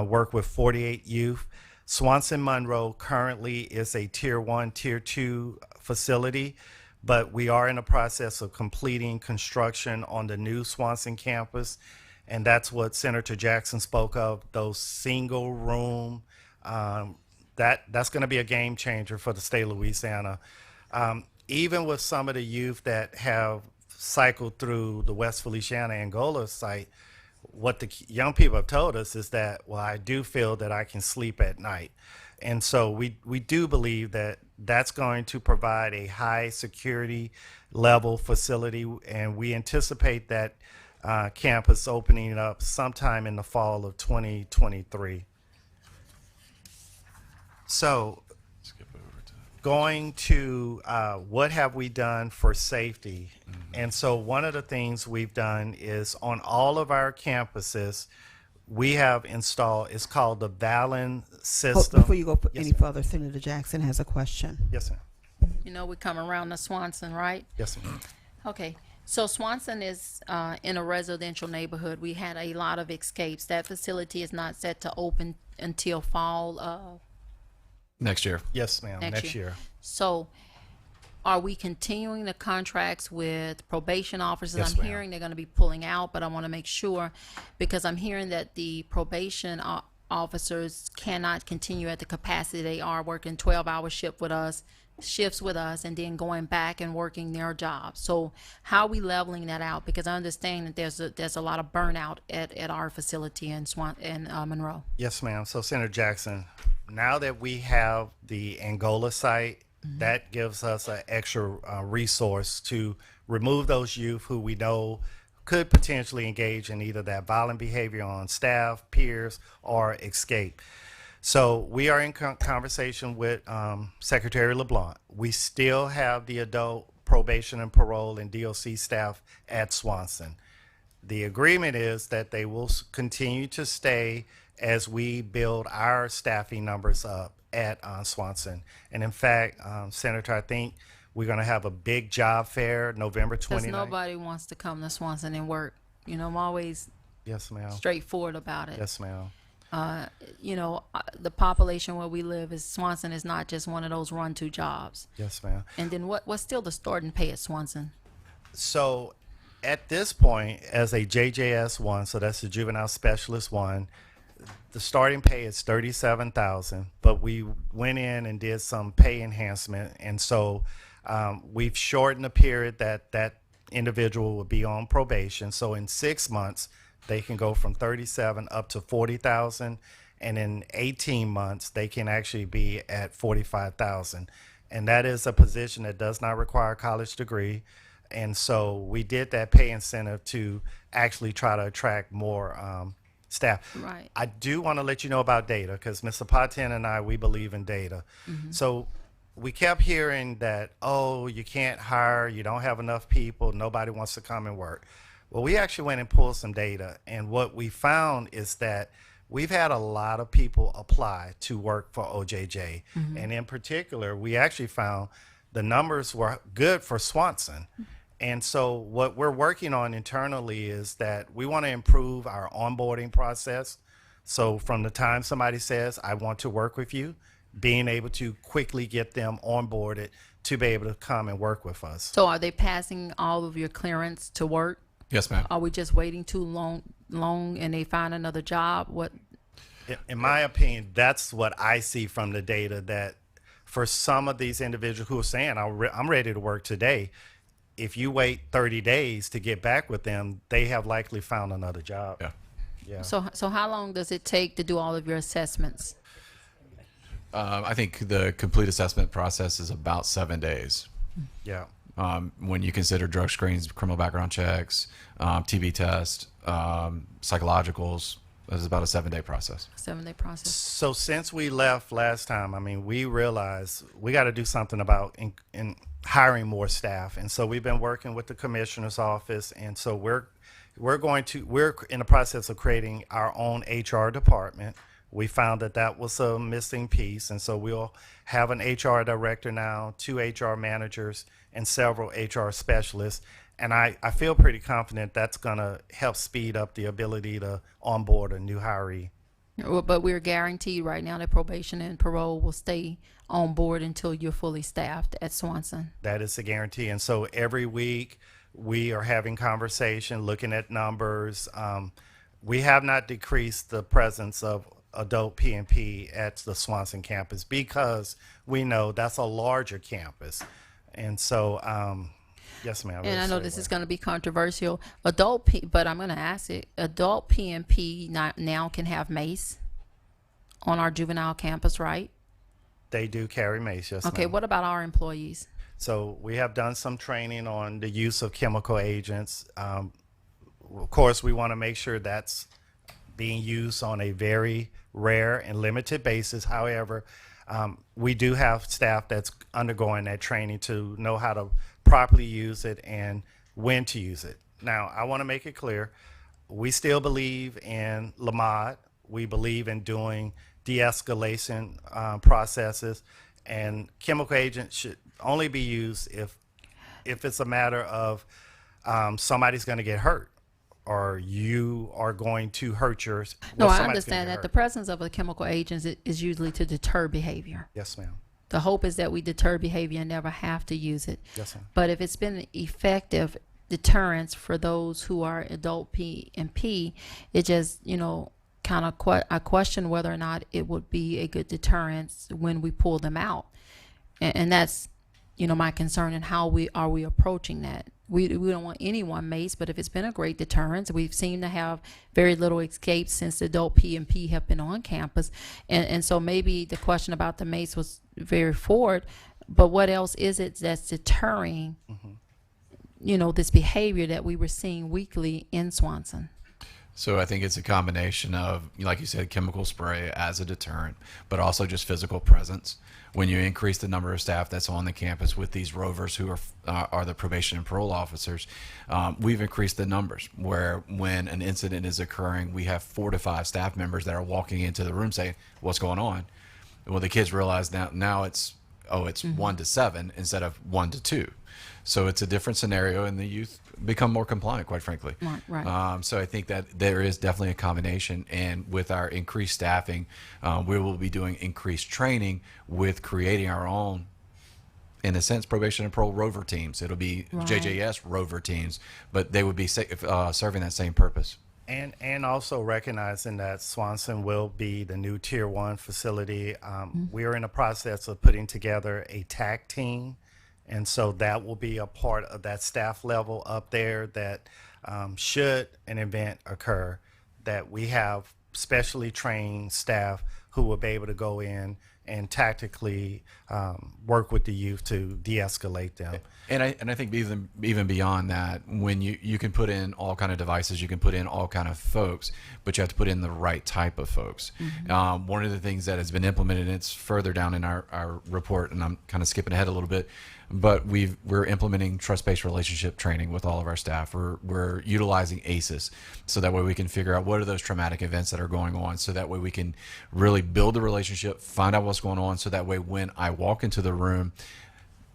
work with 48 youth. Swanson Monroe currently is a tier 1, tier 2 facility, but we are in the process of completing construction on the new Swanson campus. And that's what Senator Jackson spoke of, those single room. That's going to be a game changer for the state of Louisiana. Even with some of the youth that have cycled through the West Feliciana Angola site, what the young people have told us is that, well, I do feel that I can sleep at night. And so we do believe that that's going to provide a high security level facility, and we anticipate that campus opening up sometime in the fall of 2023. So Skip over to. going to what have we done for safety? And so one of the things we've done is on all of our campuses, we have installed, it's called the Valen system. Before you go Yes, any ma'am. further, Senator Jackson has a question. Yes, ma'am. You know, we come around to Swanson, right? Yes, ma'am. Okay, so Swanson is in a residential neighborhood. We had a lot of escapes. That facility is not set to open until fall of Next year. Yes, ma'am. Next year. So are we continuing the contracts with probation officers? Yes, I'm ma'am. hearing they're going to be pulling out, but I want to make sure, because I'm hearing that the probation officers cannot continue at the capacity they are, working 12-hour shifts with us, and then going back and working their jobs. So how are we leveling that out? Because I understand that there's a lot of burnout at our facility in Monroe. Yes, ma'am. So, Senator Jackson, now that we have the Angola site, that gives us an extra resource to remove those youth who we know could potentially engage in either that violent behavior on staff, peers, or escape. So we are in conversation with Secretary LeBlanc. We still have the adult probation and parole and DOC staff at Swanson. The agreement is that they will continue to stay as we build our staffing numbers up at Swanson. And in fact, Senator, I think we're going to have a big job fair November Because 29th. nobody wants to come to Swanson and work. You know, I'm always Yes, ma'am. straightforward about it. Yes, ma'am. You know, the population where we live is Swanson is not just one of those run-to jobs. Yes, ma'am. And then what's still the starting pay at Swanson? So at this point, as a JJS1, so that's the juvenile specialist one, the starting pay is $37,000, but we went in and did some pay enhancement, and so we've shortened the period that individual will be on probation. So in 6 months, they can go from 37 up to 40,000, and in 18 months, they can actually be at 45,000, and that is a position that does not require a college degree. And so we did that pay incentive to actually try to attract more staff. Right. I do want to let you know about data because Mr. Patin and I, we believe in data. So we kept hearing that, oh, you can't hire, you don't have enough people, nobody wants to come and work. Well, we actually went and pulled some data, and what we found is that we've had a lot of people apply to work for OJJ. And in particular, we actually found the numbers were good for Swanson. And so what we're working on internally is that we want to improve our onboarding process. So from the time somebody says, I want to work with you, being able to quickly get them onboarded to be able to come and work with us. So are they passing all of your clearance to work? Yes, ma'am. Are we just waiting too long and they find another job? What? In my opinion, that's what I see from the data, that for some of these individuals who are saying, I'm ready to work today, if you wait 30 days to get back with them, they have likely found another job. Yeah. Yeah. So how long does it take to do all of your assessments? I think the complete assessment process is about 7 days. Yeah. When you consider drug screens, criminal background checks, TB test, psychologicals, this is about a 7-day process. 7-day process. So since we left last time, I mean, we realized we got to do something about in hiring more staff. And so we've been working with the commissioner's office. And so we're in the process of creating our own HR department. We found that was a missing piece. And so we'll have an HR director now, 2 HR managers, and several HR specialists. And I feel pretty confident that's going to help speed up the ability to onboard a new hiree. Well, but we're guaranteed right now that probation and parole will stay on board until you're fully staffed at Swanson. That is a guarantee. And so every week we are having conversation, looking at numbers. We have not decreased the presence of adult PNP at the Swanson campus because we know that's a larger campus. And so, yes, ma'am. And I know this is going to be controversial. But I'm going to ask it. Adult PNP now can have mace on our juvenile campus, right? They do carry mace, yes, Okay, ma'am. what about our employees? So we have done some training on the use of chemical agents. Of course, we want to make sure that's being used on a very rare and limited basis. However, we do have staff that's undergoing that training to know how to properly use it and when to use it. Now, I want to make it clear, we still believe in Lamont. We believe in doing de-escalation processes, and chemical agents should only be used if it's a matter of somebody's going to get hurt or you are going to hurt yours. No, I understand that the presence of a chemical agent is usually to deter behavior. Yes, ma'am. The hope is that we deter behavior and never have to use it. Yes, ma'am. But if it's been an effective deterrence for those who are adult P and P, it just, kind of I question whether or not it would be a good deterrence when we pull them out. And that's, my concern and how we approaching that. We don't want anyone maced, but if it's been a great deterrence, we've seen to have very little escapes since the adult P and P have been on campus. And so maybe the question about the mace was very forward, but what else is it that's deterring, this behavior that we were seeing weekly in Swanson? So I think it's a combination of, like you said, chemical spray as a deterrent, but also just physical presence. When you increase the number of staff that's on the campus with these rovers who are the probation and parole officers, we've increased the numbers where when an incident is occurring, we have 4 to 5 staff members that are walking into the room saying, "What's going on?" Well, the kids realize now it's 1 to 7 instead of 1 to 2. So it's a different scenario, and the youth become more compliant, quite frankly. Right. So I think that there is definitely a combination, and with our increased staffing, we will be doing increased training with creating our own, in a sense, probation and parole rover teams. It'll be Right. JJS rover teams, but they would be serving that same purpose. And also recognizing that Swanson will be the new Tier 1 facility. We are in the process of putting together a TAC team. And so that will be a part of that staff level up there that should an event occur, that we have specially trained staff who will be able to go in and tactically work with the youth to de-escalate them. And I think even beyond that, when you can put in all kind of devices, you can put in all kind of folks, but you have to put in the right type of folks. One of the things that has been implemented, and it's further down in our report, and I'm kind of skipping ahead a little bit, but we're implementing trust-based relationship training with all of our staff. We're utilizing ACEs, so that way we can figure out what are those traumatic events that are going on, so that way we can really build a relationship, find out what's going on, so that way when I walk into the room,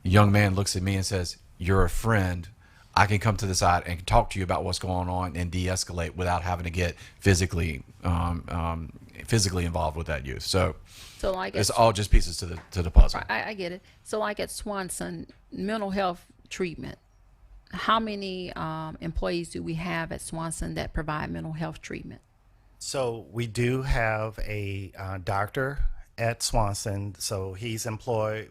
a young man looks at me and says, "You're a friend. I can come to the side and talk to you about what's going on and de-escalate without having to get physically involved with that youth." So like it's all just pieces to the puzzle. I get it. So like at Swanson, mental health treatment, how many employees do we have at Swanson that provide mental health treatment? So we do have a doctor at Swanson. So he's employed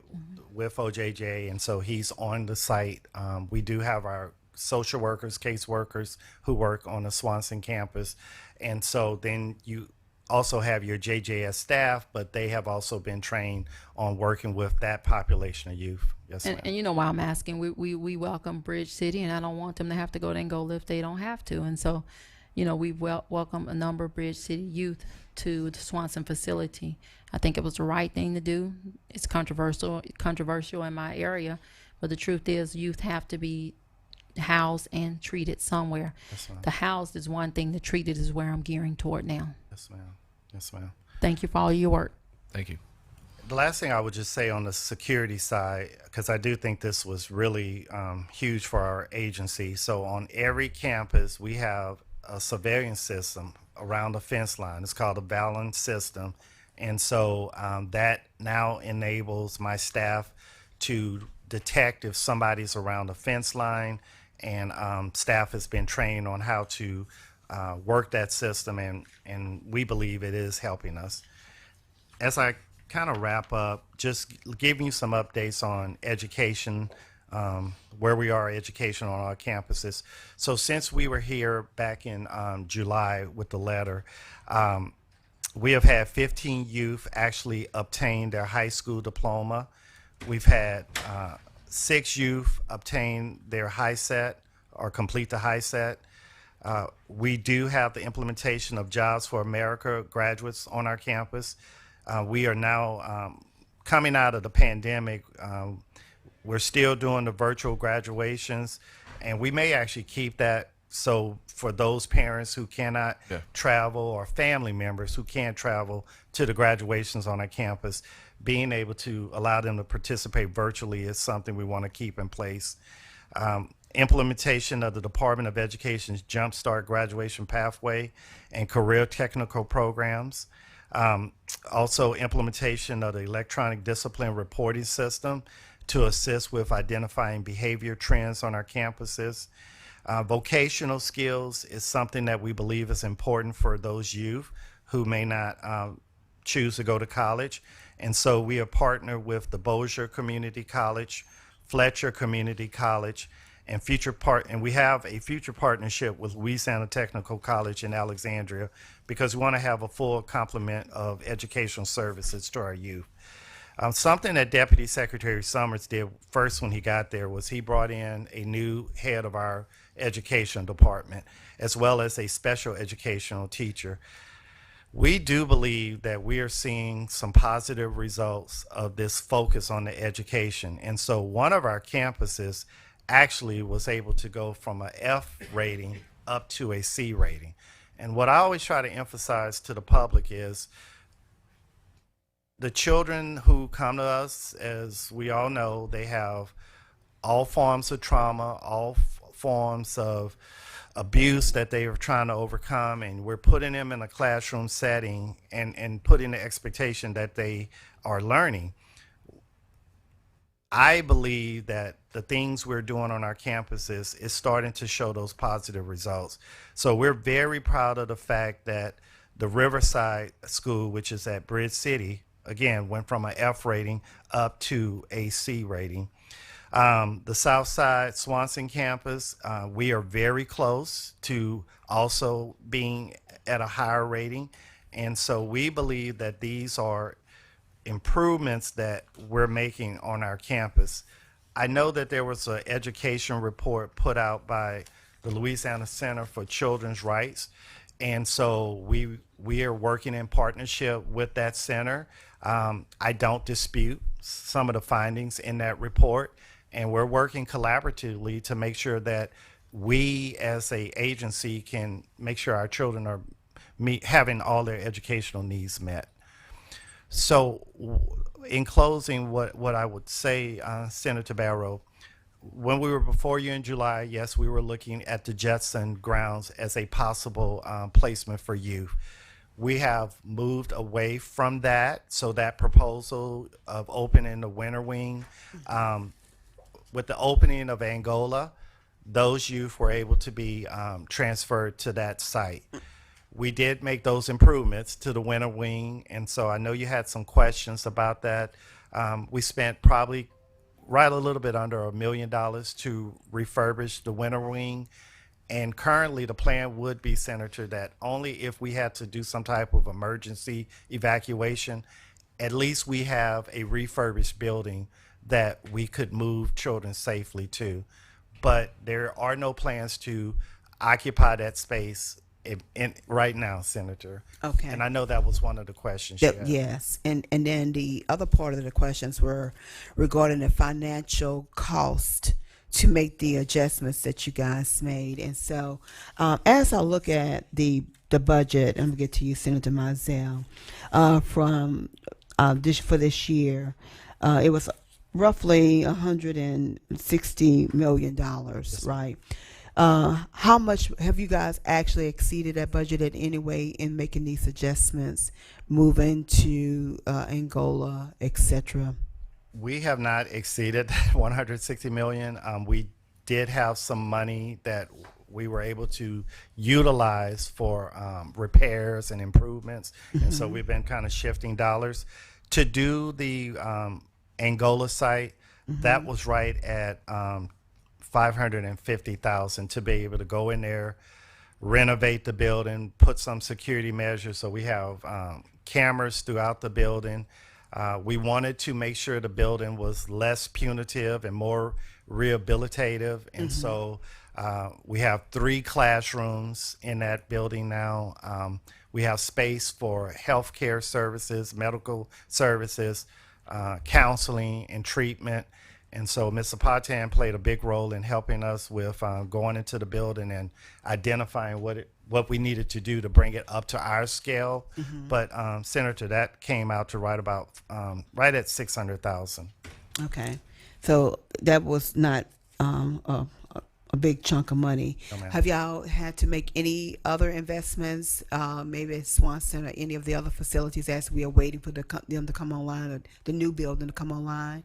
with OJJ, and so he's on the site. We do have our social workers, case workers who work on the Swanson campus. And so then you also have your JJS staff, but they have also been trained on working with that population of youth. Yes, ma'am. And you know why I'm asking. We welcome Bridge City, and I don't want them to have to go there and go lift. They don't have to. And so, we welcome a number of Bridge City youth to the Swanson facility. I think it was the right thing to do. It's controversial in my area, but the truth is youth have to be housed and treated somewhere. Yes, ma'am. The housed is one thing, the treated is where I'm gearing toward now. Yes, ma'am. Yes, ma'am. Thank you for all your work. Thank you. The last thing I would just say on the security side, because I do think this was really huge for our agency. So on every campus, we have a surveillance system around the fence line. It's called a balance system. And so that now enables my staff to detect if somebody's around the fence line, and staff has been trained on how to work that system, and we believe it is helping us. As I kind of wrap up, just giving you some updates on education, where we are education on our campuses. So since we were here back in July with the letter, we have had 15 youth actually obtain their high school diploma. We've had 6 youth obtain their high set or complete the high set. We do have the implementation of Jobs for America graduates on our campus. We are now coming out of the pandemic. We're still doing the virtual graduations, and we may actually keep that. So for those parents who cannot travel, or family members who can't travel to the graduations on our campus, being able to allow them to participate virtually is something we want to keep in place. Implementation of the Department of Education's Jumpstart Graduation Pathway and Career Technical Programs. Also implementation of the Electronic Discipline Reporting System to assist with identifying behavior trends on our campuses. Vocational skills is something that we believe is important for those youth who may not choose to go to college. And so we are partnered with the Bossier Community College, Fletcher Community College, and we have a future partnership with Louisiana Technical College in Alexandria, because we want to have a full complement of educational services to our youth. Something that Deputy Secretary Summers did first when he got there was he brought in a new head of our education department, as well as a special educational teacher. We do believe that we are seeing some positive results of this focus on the education. And so one of our campuses actually was able to go from an F rating up to a C rating. And what I always try to emphasize to the public is the children who come to us, as we all know, they have all forms of trauma, all forms of abuse that they are trying to overcome, and we're putting them in a classroom setting and putting the expectation that they are learning. I believe that the things we're doing on our campuses is starting to show those positive results. So we're very proud of the fact that the Riverside School, which is at Bridge City, again, went from an F rating up to a C rating. The Southside Swanson campus, we are very close to also being at a higher rating. And so we believe that these are improvements that we're making on our campus. I know that there was an education report put out by the Louisiana Center for Children's Rights. And so we are working in partnership with that center. I don't dispute some of the findings in that report, and we're working collaboratively to make sure that we as a agency can make sure our children are having all their educational needs met. So in closing, what I would say, Senator Barrow, when we were before you in July, yes, we were looking at the Jetson grounds as a possible placement for youth. We have moved away from that, so that proposal of opening the winter wing, with the opening of Angola, those youth were able to be transferred to that site. We did make those improvements to the winter wing, and so I know you had some questions about that. We spent probably right a little bit under $1 million to refurbish the winter wing, and currently the plan would be, Senator, that only if we had to do some type of emergency evacuation, at least we have a refurbished building that we could move children safely to. But there are no plans to occupy that space right now, Senator. Okay. And I know that was one of the questions you had. Yes, and then the other part of the questions were regarding the financial cost to make the adjustments that you guys made. And so as I look at the budget, I'm gonna get to you, Senator Mizell, from for this year, it was roughly $160 million, right? How much have you guys actually exceeded that budget in any way in making these adjustments, moving to Angola, etc.? We have not exceeded that 160 million. We did have some money that we were able to utilize for repairs and improvements, and so we've been kind of shifting dollars to do the Angola site. That was right at 550,000 to be able to go in there, renovate the building, put some security measures. So we have cameras throughout the building. We wanted to make sure the building was less punitive and more rehabilitative. And so we have 3 classrooms in that building now. We have space for healthcare services, medical services, counseling and treatment. And so Mr. Patan played a big role in helping us with going into the building and identifying what we needed to do to bring it up to our scale. But Senator, that came out to right at 600,000. Okay, so that was not a big chunk of money. No, ma'am. Have y'all had to make any other investments, maybe at Swanson or any of the other facilities as we are waiting for them to come online, or the new building to come online?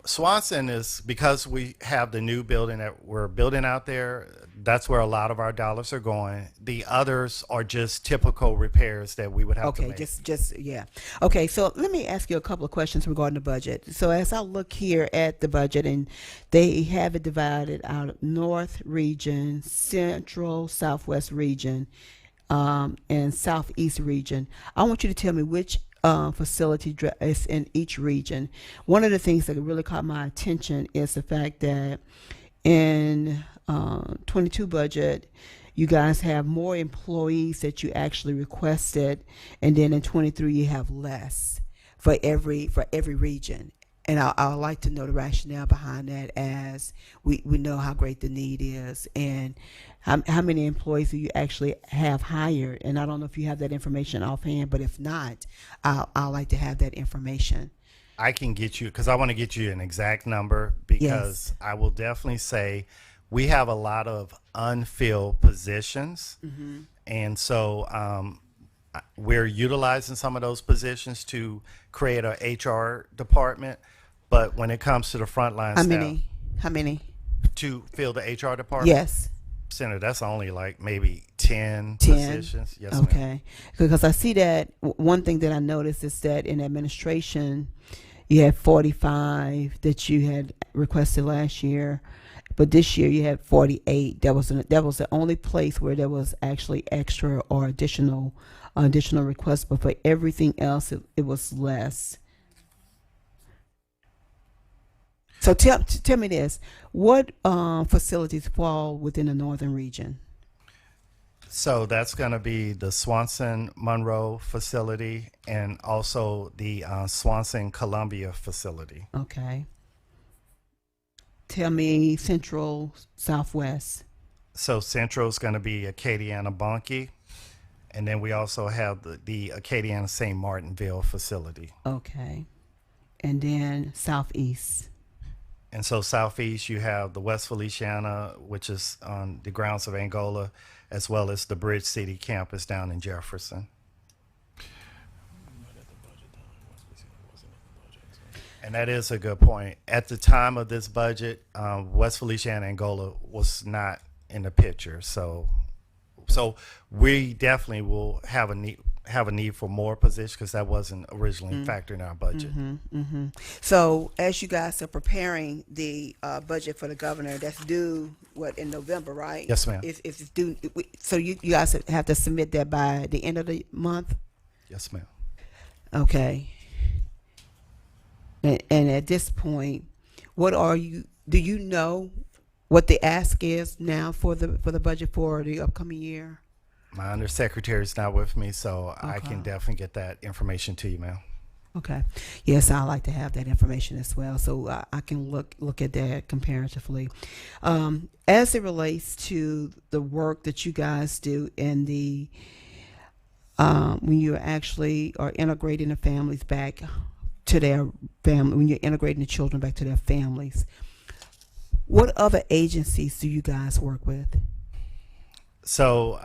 Swanson is, because we have the new building that we're building out there, that's where a lot of our dollars are going. The others are just typical repairs that we would have to Okay, make. yeah. Okay, so let me ask you a couple of questions regarding the budget. So as I look here at the budget, and they have it divided out of North region, Central, Southwest region, and Southeast region. I want you to tell me which facility is in each region. One of the things that really caught my attention is the fact that in 22 budget, you guys have more employees that you actually requested, and then in 23 you have less for every region. And I would like to know the rationale behind that, as we know how great the need is, and how many employees do you actually have hired. And I don't know if you have that information offhand, but if not, I'd like to have that information. I can get you, because I want to get you an exact number, because I will definitely say we have a lot of unfilled positions. And so we're utilizing some of those positions to create a HR department. But when it comes to the frontline staff, How many? to fill the HR department, Yes. Senator, that's only like maybe 10 10. positions. Yes, ma'am. Okay. Because I see that one thing that I noticed is that in administration, you had 45 that you had requested last year, but this year you had 48. That was the only place where there was actually extra or additional requests, but for everything else, it was less. So tell me this: what facilities fall within the northern region? So that's going to be the Swanson Monroe facility and also the Swanson Columbia facility. Okay. Tell me Central, Southwest. So Central is going to be Acadiana Bonke, and then we also have the Acadiana St. Martinville facility. Okay. And then Southeast. And so Southeast, you have the West Feliciana, which is on the grounds of Angola, as well as the Bridge City campus down in Jefferson. And that is a good point. At the time of this budget, West Feliciana, Angola was not in the picture. So we definitely will have a need for more positions, because that wasn't originally factored in our budget. So as you guys are preparing the budget for the governor, that's due in November, right? Yes, ma'am. It's due. So you guys have to submit that by the end of the month. Yes, ma'am. Okay. And at this point, do you know what the ask is now for the budget for the upcoming year? My undersecretary is not with me, so I can definitely get that information to you, ma'am. Okay. Yes, I like to have that information as well, so I can look at that comparatively. As it relates to the work that you guys do in the when you actually are integrating the families back to their family, when you're integrating the children back to their families, What other agencies do you guys work with? So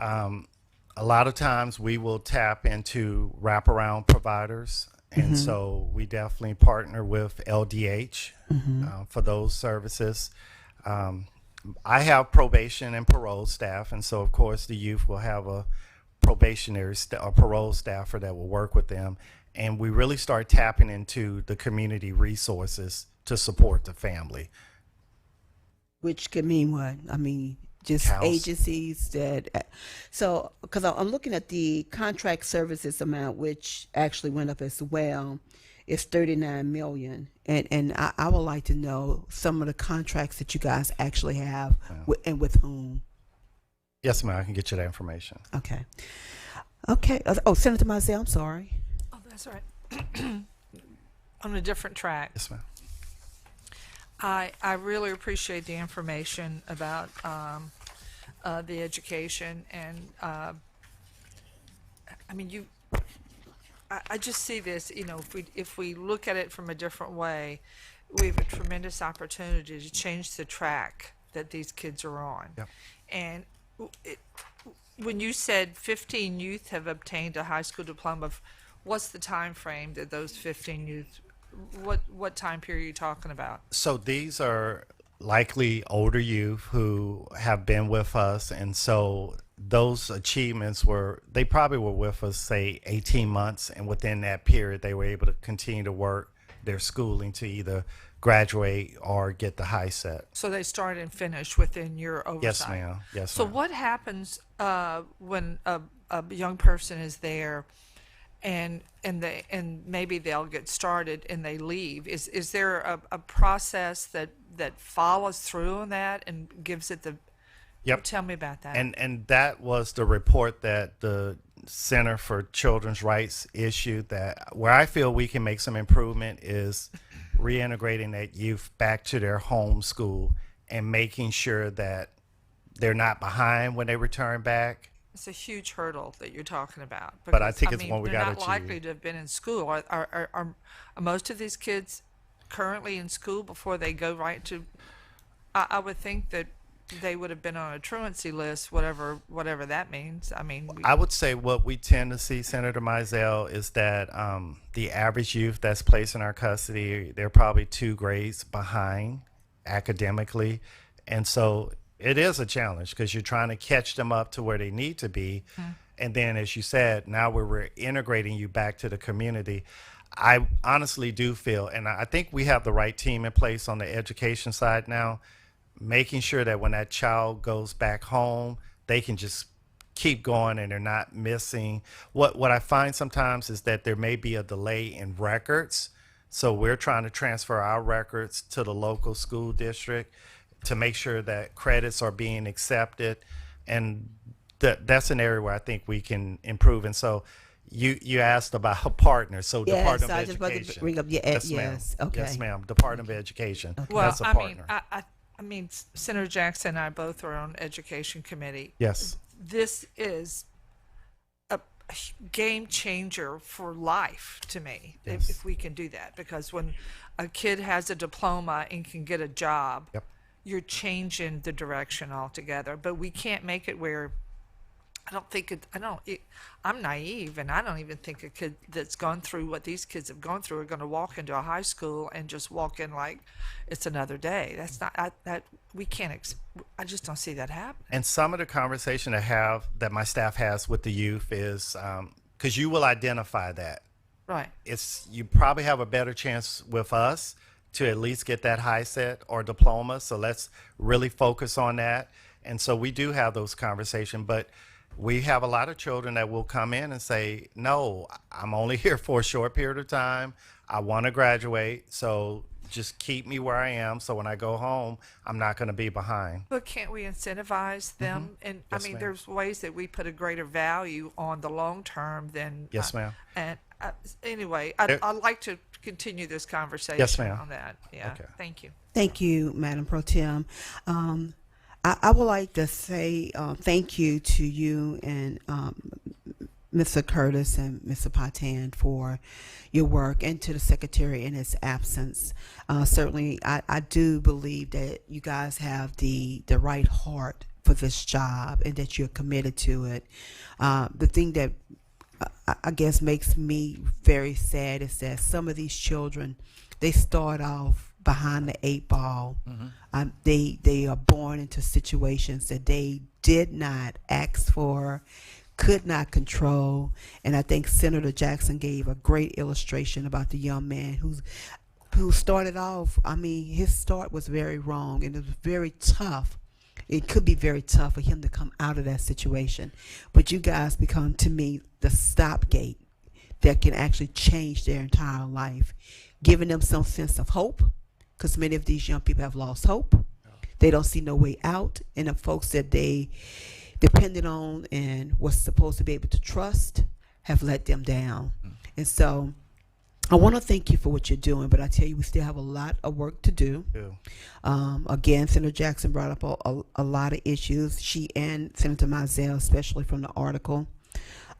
a lot of times we will tap into wraparound providers. And so we definitely partner with LDH for those services. I have probation and parole staff, and so of course the youth will have a a parole staffer that will work with them, and we really start tapping into the community resources to support the family. Which could mean what? I mean, just House. agencies that. So, because I'm looking at the contract services amount, which actually went up as well, is 39 million, and I would like to know some of the contracts that you guys actually have and with whom. Yes, ma'am. I can get you that information. Okay. Okay. Oh, Senator Mizell, I'm sorry. Oh, that's all right. On a different track. Yes, ma'am. I really appreciate the information about the education, and I mean, I just see this. You know, if we look at it from a different way, we have a tremendous opportunity to change the track that these kids are on. Yep. And when you said 15 youth have obtained a high school diploma, what's the time frame that those 15 youth? What time period are you talking about? So these are likely older youth who have been with us, and so those achievements they probably were with us, say, 18 months, and within that period they were able to continue to work their schooling to either graduate or get the high set. So they start and finish within your oversight. Yes, ma'am. Yes, So ma'am. what happens when a young person is there, and maybe they'll get started and they leave? Is there a process that follows through on that and gives it the? Yep. Tell me about that. And that was the report that the Center for Children's Rights issued, that where I feel we can make some improvement is reintegrating that youth back to their home school and making sure that they're not behind when they return back. It's a huge hurdle that you're talking about. But I because, think it's mean, one we they're gotta not achieve. likely to have been in school. Are most of these kids currently in school before they go right to? I would think that they would have been on a truancy list, whatever that means. I mean, I would say what we tend to see, Senator Mizell, is that the average youth that's placed in our custody, they're probably 2 grades behind academically. And so it is a challenge because you're trying to catch them up to where they need to be. And then, as you said, now we're integrating you back to the community. I honestly do feel, and I think we have the right team in place on the education side now, making sure that when that child goes back home, they can just keep going and they're not missing. What I find sometimes is that there may be a delay in records. So we're trying to transfer our records to the local school district to make sure that credits are being accepted. And that's an area where I think we can improve. And so you asked about a partner. So Yes, Department I of just wanted to Education. bring up. Yes, ma'am. Yes. Okay. Yes, ma'am. Department of Education. well, That's a I mean, partner. I mean, Senator Jackson and I both are on education committee. Yes. This is a game changer for life to me, Yes. if we can do that, because when a kid has a diploma and can get a job, Yep. you're changing the direction altogether. But we can't make it where I'm naive, and I don't even think a kid that's gone through what these kids have gone through are going to walk into a high school and just walk in like it's another day. That's not that we can't. I just don't see that happening. And some of the conversation that my staff has with the youth is because you will identify that. Right. You probably have a better chance with us to at least get that high set or diploma. So let's really focus on that. And so we do have those conversations, but we have a lot of children that will come in and say, no, I'm only here for a short period of time. I want to graduate. So just keep me where I am. So when I go home, I'm not going to be behind. But can't we incentivize them? And Yes, I mean, ma'am. there's ways that we put a greater value on the long term than. Yes, ma'am. And anyway, There- I'd like to continue this conversation Yes, ma'am. on that. Yeah. Okay. Thank you. Thank you, Madam Pro Tem. I would like to say thank you to you and Mr. Curtis and Mr. Patan for your work, and to the secretary in his absence. Certainly, I do believe that you guys have the right heart for this job and that you're committed to it. The thing that I guess makes me very sad is that some of these children, they start off behind the eight ball. They are born into situations that they did not ask for, could not control. And I think Senator Jackson gave a great illustration about the young man who started off. I mean, his start was very wrong, and it was very tough. It could be very tough for him to come out of that situation. But you guys become, to me, the stopgate that can actually change their entire life, giving them some sense of hope, because many of these young people have lost hope. They don't see no way out, and the folks that they depended on and was supposed to be able to trust have let them down. And so I want to thank you for what you're doing, but I tell you, we still have a lot of work to do. Again, Senator Jackson brought up a lot of issues. She and Senator Mizell, especially from the article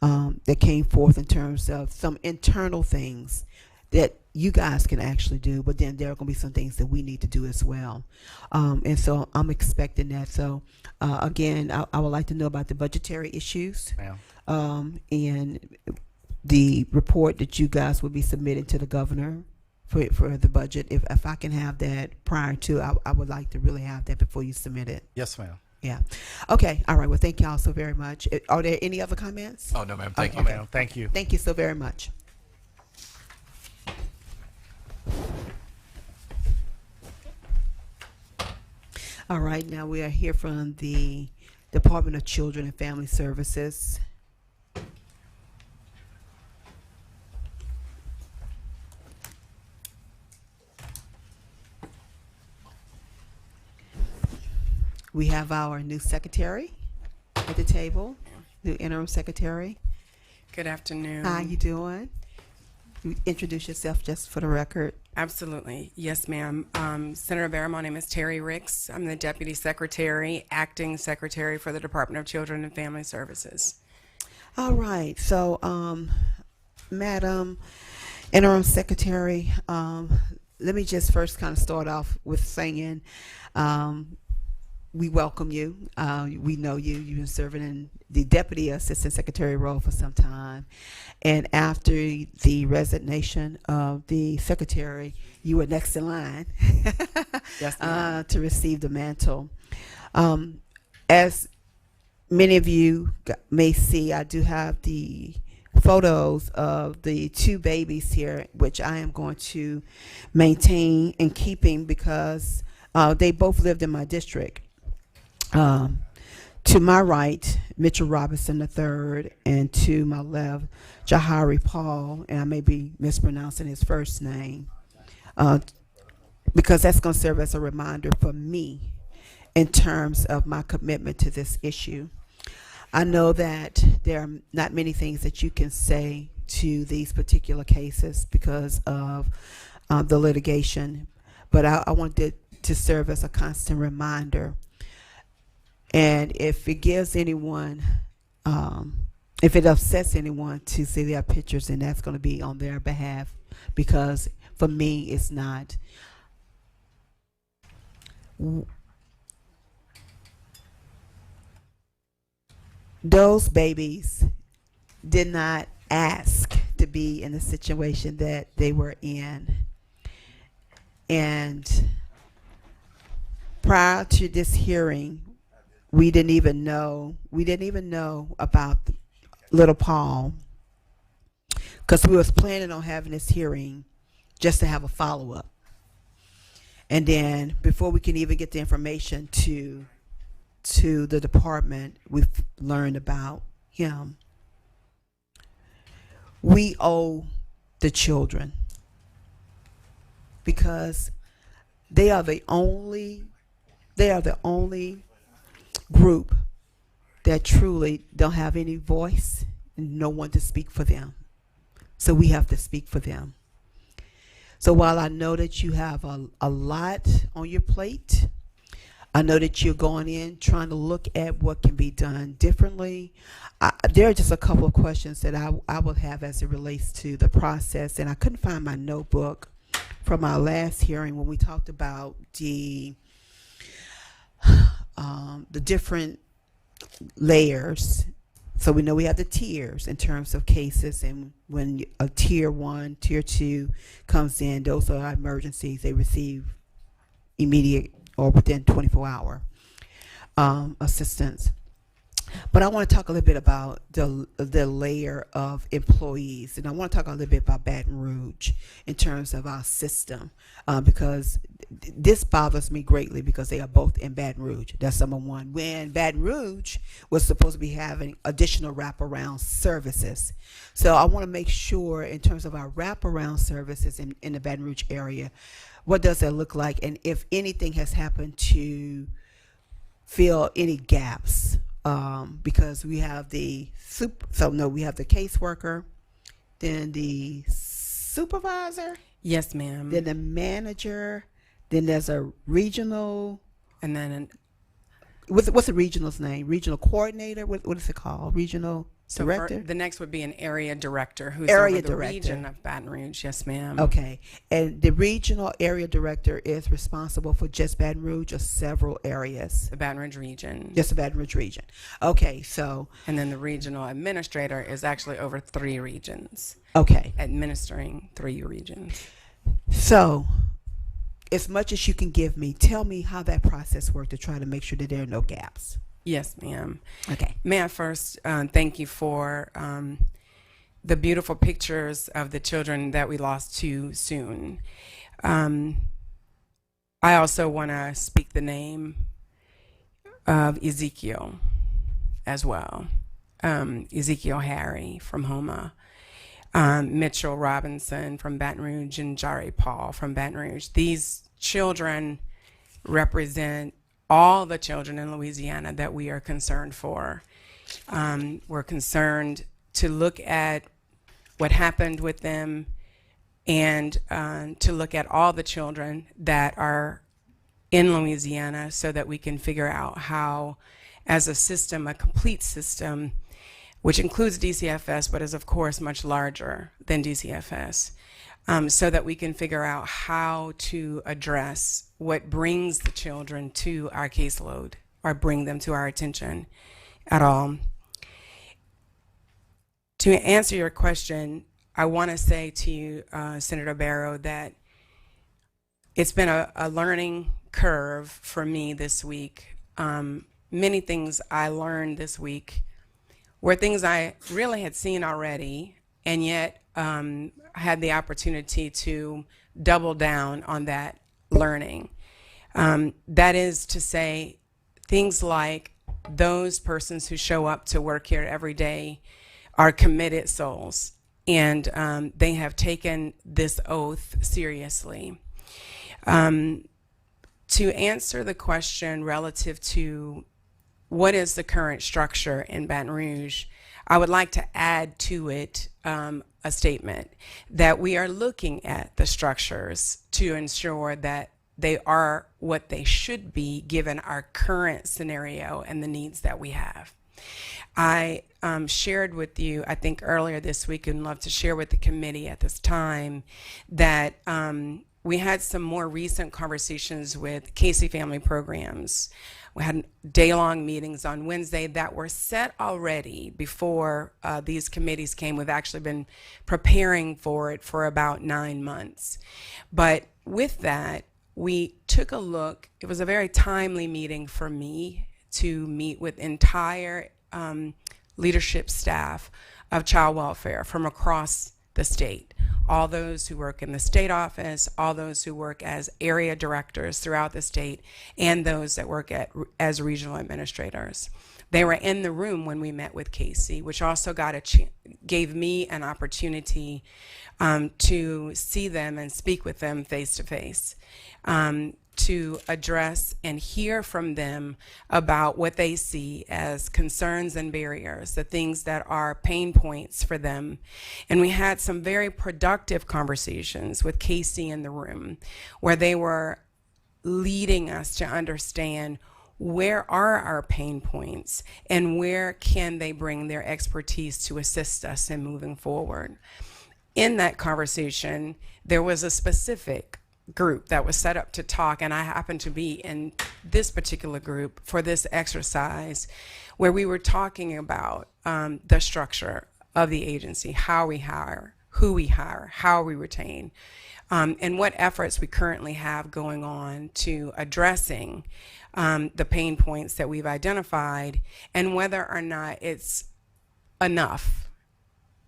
that came forth in terms of some internal things that you guys can actually do, but then there are going to be some things that we need to do as well. And so I'm expecting that. So again, I would like to know about the budgetary issues. And the report that you guys will be submitting to the governor for the budget. If I can have that prior to, I would like to really have that before you submit it. Yes, ma'am. Yeah. Okay. All right. Well, thank y'all so very much. Are there any other comments? Oh, no, ma'am. Thank you. Okay. Ma'am, thank you. Thank you so very much. All right. Now we are here from the Department of Children and Family Services. We have our new secretary at the table, new interim secretary. Good afternoon. How you doing? You introduce yourself just for the record. Absolutely. Yes, ma'am. Senator Bear, my name is Terry Ricks. I'm the Deputy Secretary, Acting Secretary for the Department of Children and Family Services. All right. So, Madam Interim Secretary, let me just first kind of start off with saying we welcome you. We know you. You've been serving in the Deputy Assistant Secretary role for some time. And after the resignation of the Secretary, you were next in line Yes, ma'am. to receive the mantle. As many of you may see, I do have the photos of the two babies here, which I am going to maintain and keeping because they both lived in my district. To my right, Mitchell Robinson III, and to my left, Jahari Paul, and I may be mispronouncing his first name, because that's going to serve as a reminder for me in terms of my commitment to this issue. I know that there are not many things that you can say to these particular cases because of the litigation, but I wanted to serve as a constant reminder. And if it gives anyone, if it upsets anyone to see their pictures, then that's going to be on their behalf, because for me, it's not. Those babies did not ask to be in the situation that they were in. And prior to this hearing, we didn't even know about little Paul, because we was planning on having this hearing just to have a follow-up. And then before we can even get the information to the department, we've learned about him. We owe the children, because they are the only group that truly don't have any voice and no one to speak for them. So we have to speak for them. So while I know that you have a lot on your plate, I know that you're going in trying to look at what can be done differently. There are just a couple of questions that I will have as it relates to the process, and I couldn't find my notebook from our last hearing when we talked about the different layers. So we know we have the tiers in terms of cases, and when a tier 1, tier 2 comes in, those are emergencies. They receive immediate or within 24-hour assistance. But I want to talk a little bit about the layer of employees, and I want to talk a little bit about Baton Rouge in terms of our system, because this bothers me greatly because they are both in Baton Rouge. That's number one. When Baton Rouge was supposed to be having additional wraparound services, so I want to make sure in terms of our wraparound services in the Baton Rouge area, what does that look like, and if anything has happened to fill any gaps. Because we have we have the caseworker, then the supervisor, Yes, ma'am. then the manager, then there's a regional. And then What's the regional's name? Regional coordinator. What is it called? Regional director. the next would be an area director who's Area over the director. region of Baton Rouge. Yes, ma'am. Okay, and the regional area director is responsible for just Baton Rouge or several areas. The Baton Rouge region. Just the Baton Rouge region. Okay, so And then the regional administrator is actually over 3 regions, okay. administering 3 regions. So, as much as you can give me, tell me how that process worked to try to make sure that there are no gaps. Yes, ma'am. Okay. May I first thank you for the beautiful pictures of the children that we lost too soon. I also want to speak the name of Ezekiel as well. Ezekiel Harry from Homa, Mitchell Robinson from Baton Rouge, and Jari Paul from Baton Rouge. These children represent all the children in Louisiana that we are concerned for. We're concerned to look at what happened with them and to look at all the children that are in Louisiana so that we can figure out how, as a system, a complete system, which includes DCFS, but is of course much larger than DCFS, so that we can figure out how to address what brings the children to our caseload or bring them to our attention at all. To answer your question, I want to say to you, Senator Barrow, that it's been a learning curve for me this week. Many things I learned this week were things I really had seen already, and yet had the opportunity to double down on that learning. That is to say, things like those persons who show up to work here every day are committed souls, and they have taken this oath seriously. To answer the question relative to what is the current structure in Baton Rouge, I would like to add to it a statement that we are looking at the structures to ensure that they are what they should be given our current scenario and the needs that we have. I shared with you, I think earlier this week, and love to share with the committee at this time, that we had some more recent conversations with Casey Family Programs. We had day-long meetings on Wednesday that were set already before these committees came. We've actually been preparing for it for about 9 months. But with that, we took a look. It was a very timely meeting for me to meet with entire leadership staff of child welfare from across the state. All those who work in the state office, all those who work as area directors throughout the state, and those that work as regional administrators. They were in the room when we met with Casey, which also gave me an opportunity to see them and speak with them face to face, to address and hear from them about what they see as concerns and barriers, the things that are pain points for them. And we had some very productive conversations with Casey in the room where they were leading us to understand where are our pain points and where can they bring their expertise to assist us in moving forward. In that conversation, there was a specific group that was set up to talk, and I happened to be in this particular group for this exercise where we were talking about the structure of the agency, how we hire, who we hire, how we retain, and what efforts we currently have going on to addressing the pain points that we've identified, and whether or not it's enough,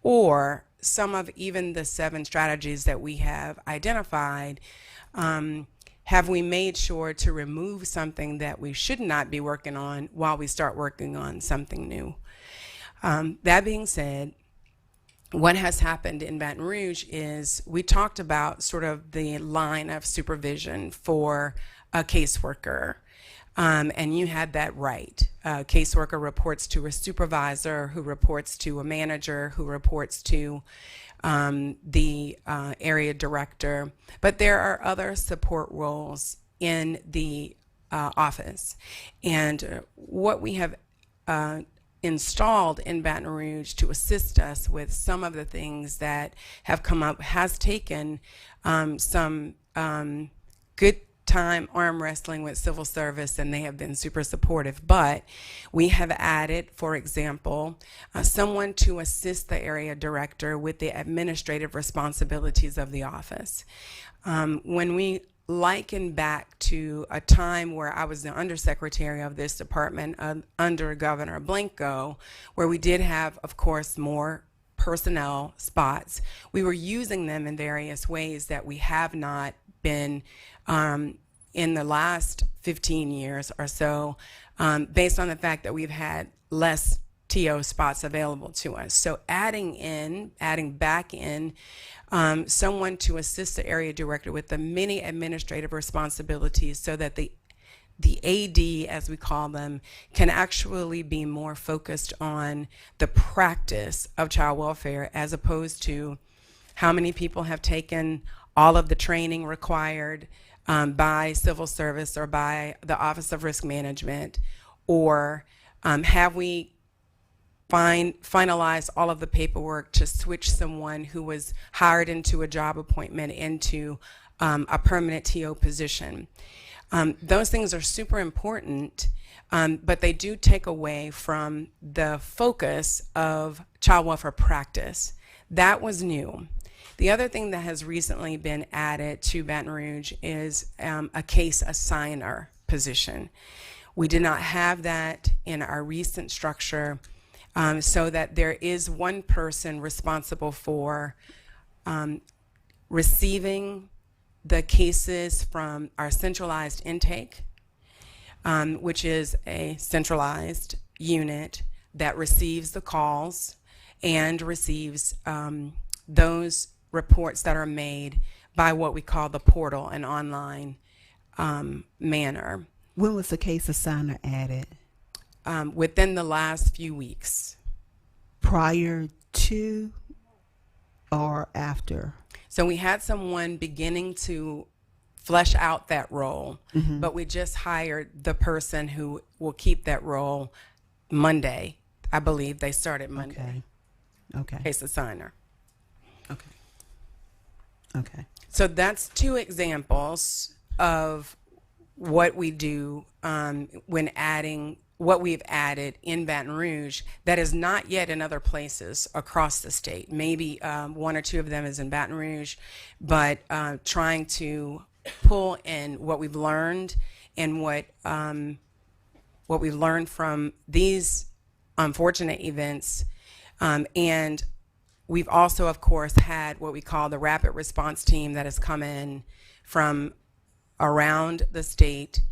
or some of even the 7 strategies that we have identified, have we made sure to remove something that we should not be working on while we start working on something new. That being said, what has happened in Baton Rouge is we talked about sort of the line of supervision for a caseworker. And you had that right. A caseworker reports to a supervisor, who reports to a manager, who reports to the area director. But there are other support roles in the office. And what we have installed in Baton Rouge to assist us with some of the things that have come up has taken some good time arm wrestling with civil service, and they have been super supportive. But we have added, for example, someone to assist the area director with the administrative responsibilities of the office. When we liken back to a time where I was the undersecretary of this department under Governor Blanco, where we did have, of course, more personnel spots, we were using them in various ways that we have not been in the last 15 years or so, based on the fact that we've had less TO spots available to us. So adding back in someone to assist the area director with the many administrative responsibilities so that the AD, as we call them, can actually be more focused on the practice of child welfare, as opposed to how many people have taken all of the training required by civil service or by the Office of Risk Management, or have we finalize all of the paperwork to switch someone who was hired into a job appointment into a permanent TO position. Those things are super important, but they do take away from the focus of child welfare practice. That was new. The other thing that has recently been added to Baton Rouge is a case assigner position. We did not have that in our recent structure, so that there is one person responsible for receiving the cases from our centralized intake, which is a centralized unit that receives the calls and receives those reports that are made by what we call the portal, an online manner. When was the case assigner added? Within the last few weeks. Prior to or after? So we had someone beginning to flesh out that role, but we just hired the person who will keep that role Monday. I believe they started Monday. Okay. Case assigner. Okay. So that's 2 examples of what we do when adding what we've added in Baton Rouge that is not yet in other places across the state. Maybe 1 or 2 of them is in Baton Rouge, but trying to pull in what we've learned and what we've learned from these unfortunate events. And we've also, of course, had what we call the rapid response team that has come in from around the state.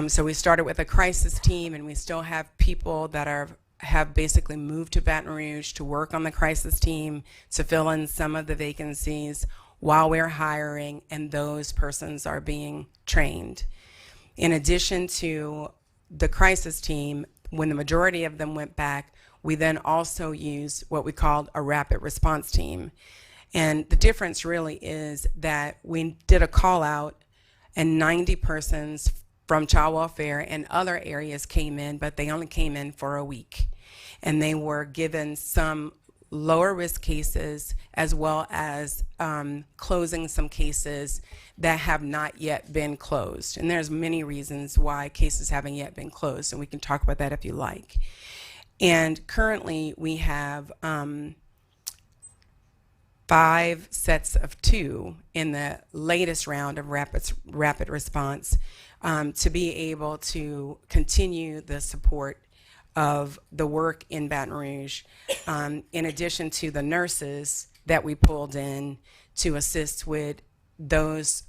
So we started with a crisis team, and we still have people that have basically moved to Baton Rouge to work on the crisis team to fill in some of the vacancies while we're hiring, and those persons are being trained. In addition to the crisis team, when the majority of them went back, we then also used what we called a rapid response team. And the difference really is that we did a call out and 90 persons from child welfare and other areas came in, but they only came in for a week. And they were given some lower risk cases as well as closing some cases that have not yet been closed. And there's many reasons why cases haven't yet been closed, and we can talk about that if you like. And currently we have 5 sets of 2 in the latest round of rapid response to be able to continue the support of the work in Baton Rouge, in addition to the nurses that we pulled in to assist with those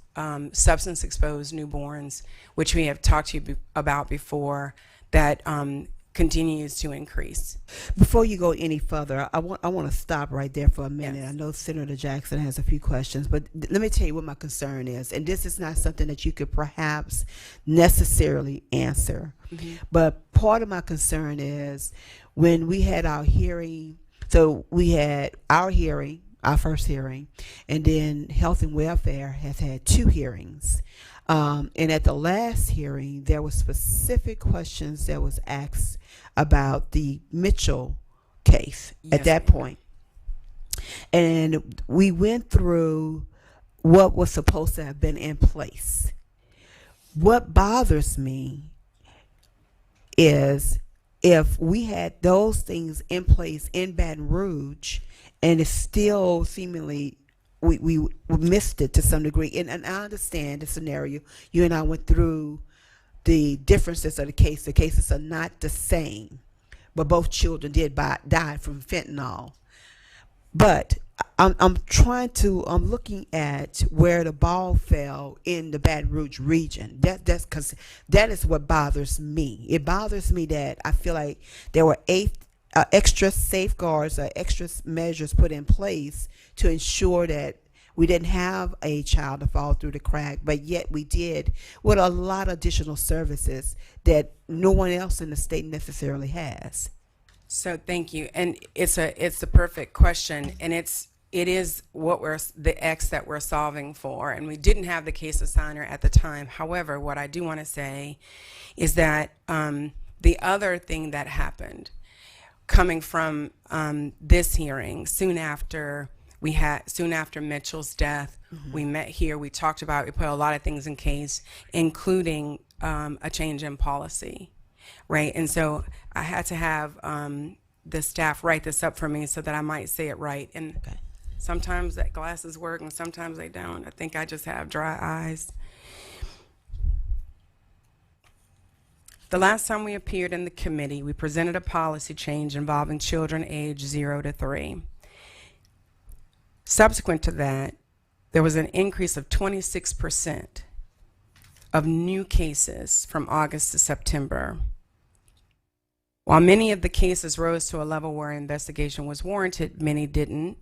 substance exposed newborns, which we have talked to you about before, that continues to increase. Before you go any further, I want to stop right there for a minute. Yes. I know Senator Jackson has a few questions, but let me tell you what my concern is. And this is not something that you could perhaps necessarily answer. But part of my concern is when we had our hearing, so we had our hearing, our first hearing, and then Health and Welfare has had 2 hearings. And at the last hearing, there were specific questions that was asked about the Mitchell case at Yes, that point. And we went through what was supposed to have been in place. What bothers me is if we had those things in place in Baton Rouge and it's still seemingly we missed it to some degree. And I understand the scenario. You and I went through the differences of the case. The cases are not the same, but both children did die from fentanyl. But I'm looking at where the ball fell in the Baton Rouge region. That's because that is what bothers me. It bothers me that I feel like there were extra safeguards or extra measures put in place to ensure that we didn't have a child to fall through the crack, but yet we did with a lot of additional services that no one else in the state necessarily has. So thank you, and it's the perfect question, and it is what the X that we're solving for, and we didn't have the case assigner at the time. However, what I do want to say is that the other thing that happened coming from this hearing soon after Mitchell's death, we met here, we talked about, we put a lot of things in case, including a change in policy, right? And so I had to have the staff write this up for me so that I might say it right. And sometimes that glasses work and sometimes they don't. I think I just have dry eyes. The last time we appeared in the committee, we presented a policy change involving children aged 0 to 3. Subsequent to that, there was an increase of 26% of new cases from August to September. While many of the cases rose to a level where investigation was warranted, many didn't.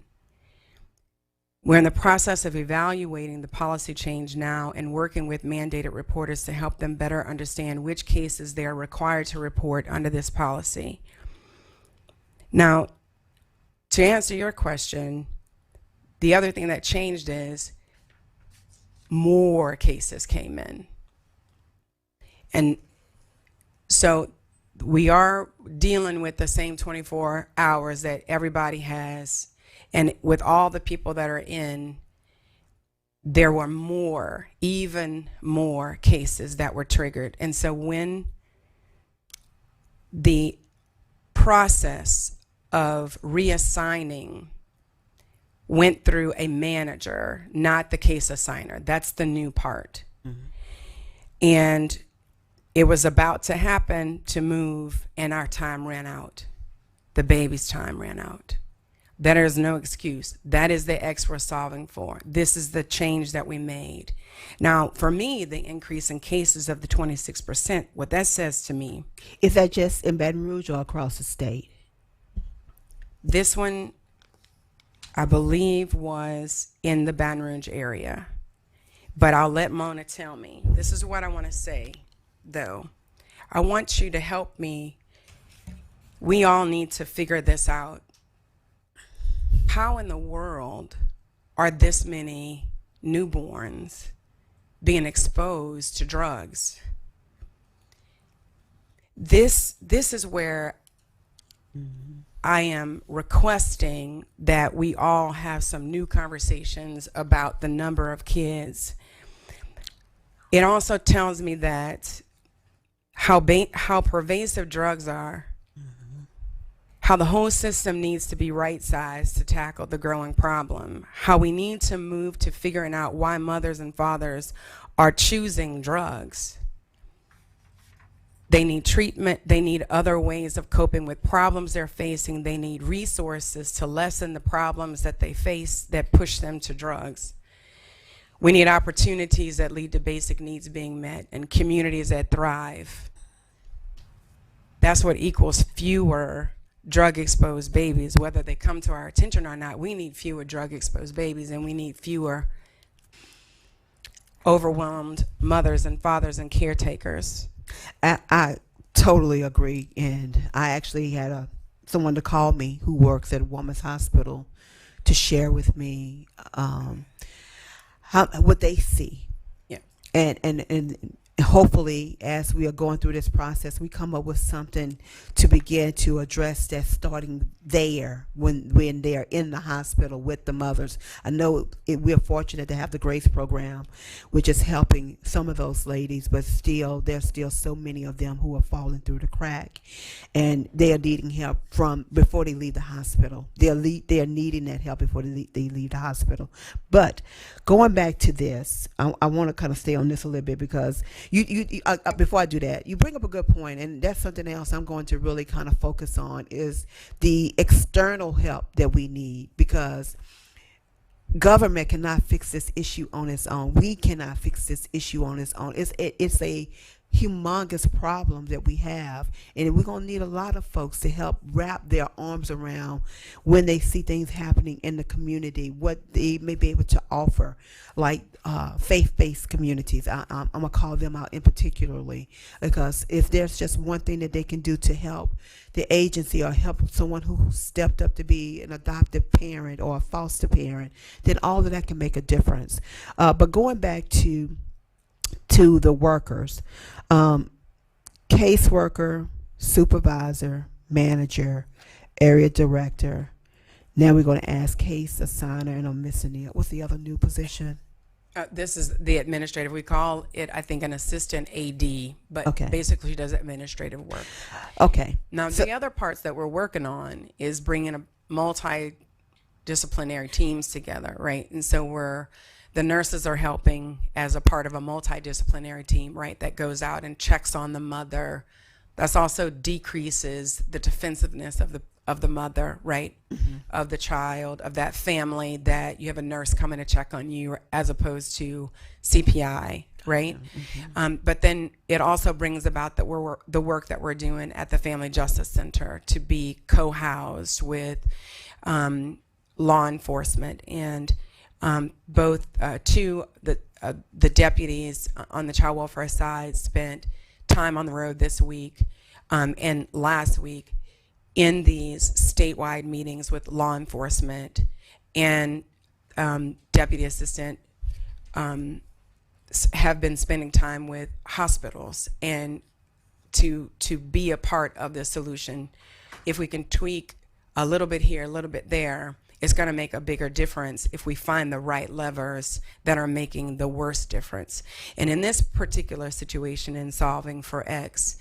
We're in the process of evaluating the policy change now and working with mandated reporters to help them better understand which cases they are required to report under this policy. Now, to answer your question, the other thing that changed is more cases came in. And so we are dealing with the same 24 hours that everybody has. And with all the people that are in, there were more, even more cases that were triggered. And so when the process of reassigning went through a manager, not the case assigner. That's the new part. And it was about to happen to move, and our time ran out. The baby's time ran out. There is no excuse. That is the X we're solving for. This is the change that we made. Now, for me, the increase in cases of the 26%, what that says to me, Is that just in Baton Rouge or across the state? this one, I believe, was in the Baton Rouge area. But I'll let Mona tell me. This is what I want to say, though. I want you to help me. We all need to figure this out. How in the world are this many newborns being exposed to drugs. This is where I am requesting that we all have some new conversations about the number of kids. It also tells me that how pervasive drugs are, how the whole system needs to be right-sized to tackle the growing problem, how we need to move to figuring out why mothers and fathers are choosing drugs. They need treatment. They need other ways of coping with problems they're facing. They need resources to lessen the problems that they face that push them to drugs. We need opportunities that lead to basic needs being met and communities that thrive. That's what equals fewer drug-exposed babies, whether they come to our attention or not. We need fewer drug-exposed babies, and we need fewer overwhelmed mothers and fathers and caretakers. I totally agree, and I actually had someone to call me who works at a woman's hospital to share with me what they see. Yeah. And hopefully, as we are going through this process, we come up with something to begin to address that, starting there when they're in the hospital with the mothers. I know we're fortunate to have the GRACE program, which is helping some of those ladies, but still, there's still so many of them who are falling through the crack, and they are needing help from before they leave the hospital. They are needing that help before they leave the hospital. But going back to this, I want to kind of stay on this a little bit, because before I do that, you bring up a good point, and that's something else I'm going to really kind of focus on, is the external help that we need, because government cannot fix this issue on its own. We cannot fix this issue on its own. It's a humongous problem that we have, and we're going to need a lot of folks to help wrap their arms around when they see things happening in the community, what they may be able to offer, like faith-based communities. I'm going to call them out in particularly, because if there's just one thing that they can do to help the agency or help someone who stepped up to be an adoptive parent or a foster parent, then all of that can make a difference. But going back to the workers, caseworker, supervisor, manager, area director. Now we're going to ask case assigner, and I'm missing it. What's the other new position? This is the administrative. We call it, I think, an assistant AD, but Okay. basically she does administrative work. Okay. Now, So- the other parts that we're working on is bringing a multidisciplinary teams together, right? And so the nurses are helping as a part of a multidisciplinary team, right, that goes out and checks on the mother. That's also decreases the defensiveness of the mother, right, of the child, of that family, that you have a nurse coming to check on you as opposed to CPI, right? But then it also brings about the work that we're doing at the Family Justice Center to be co-housed with law enforcement, and both the deputies on the child welfare side spent time on the road this week and last week in these statewide meetings with law enforcement, and deputy assistant have been spending time with hospitals, and to be a part of the solution. If we can tweak a little bit here, a little bit there, it's going to make a bigger difference if we find the right levers that are making the worst difference. And in this particular situation, in solving for X,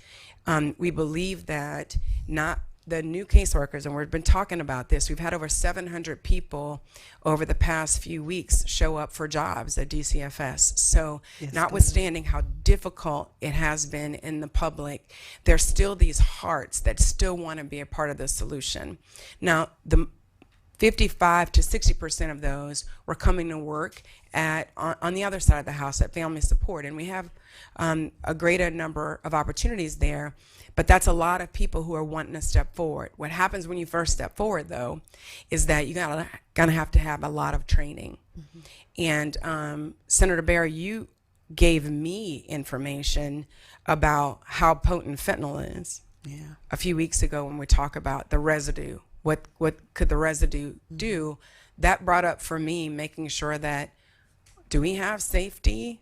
we believe that not the new caseworkers, and we've been talking about this, we've had over 700 people over the past few weeks show up for jobs at DCFS. So Yes, notwithstanding how difficult it has been in the public, there's still these hearts that still want to be a part of the solution. Now, the 55 to 60% of those were coming to work on the other side of the house at family support, and we have a greater number of opportunities there, but that's a lot of people who are wanting to step forward. What happens when you first step forward, though, is that you're gonna have to have a lot of training. And Senator Barry, you gave me information about how potent fentanyl is a few weeks ago when we talk about the residue. What could the residue do? That brought up for me making sure that, do we have safety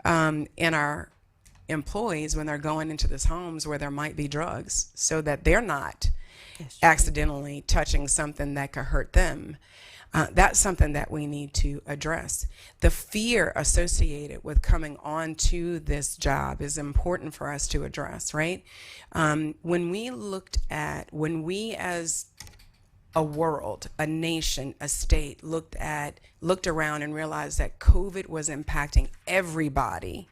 in our employees when they're going into these homes where there might be drugs, so that they're not accidentally touching something that could hurt them. That's something that we need to address. The fear associated with coming on to this job is important for us to address, right? When we as a world, a nation, a state looked around and realized that COVID was impacting everybody,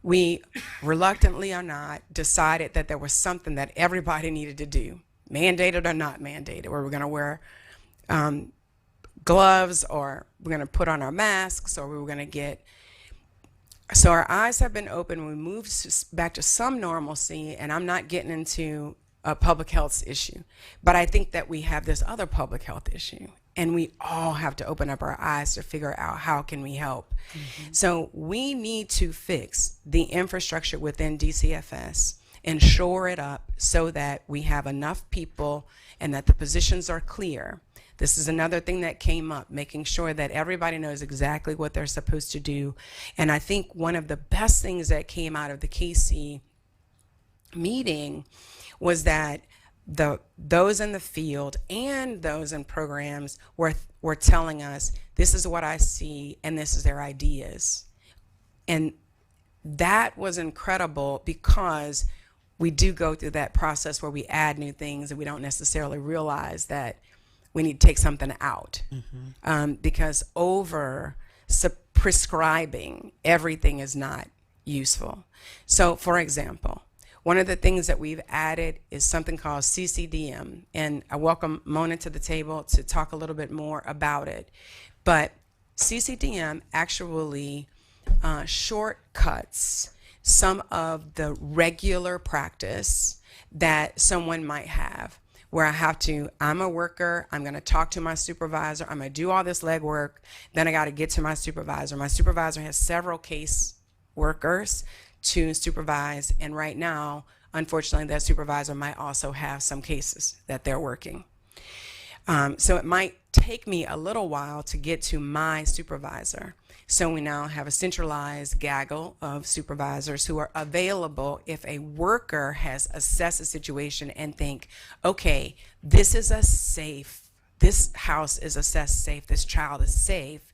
we reluctantly or not decided that there was something that everybody needed to do, mandated or not mandated, where we're going to wear gloves, or we're going to put on our masks, or we were going to get. So our eyes have been open. We moved back to some normalcy, and I'm not getting into a public health issue, but I think that we have this other public health issue, and we all have to open up our eyes to figure out how can we help. So we need to fix the infrastructure within DCFS and shore it up so that we have enough people and that the positions are clear. This is another thing that came up, making sure that everybody knows exactly what they're supposed to do. And I think one of the best things that came out of the KC meeting was that those in the field and those in programs were telling us, this is what I see and this is their ideas. And that was incredible, because we do go through that process where we add new things and we don't necessarily realize that we need to take something out. Because prescribing everything is not useful. So for example, one of the things that we've added is something called CCDM, and I welcome Mona to the table to talk a little bit more about it. But CCDM actually shortcuts some of the regular practice that someone might have, where I'm a worker, I'm going to talk to my supervisor, I'm going to do all this legwork, then I got to get to my supervisor. My supervisor has several case workers to supervise, and right now, unfortunately, that supervisor might also have some cases that they're working. So it might take me a little while to get to my supervisor. So we now have a centralized gaggle of supervisors who are available if a worker has assessed a situation and think, okay, this house is assessed safe, this child is safe.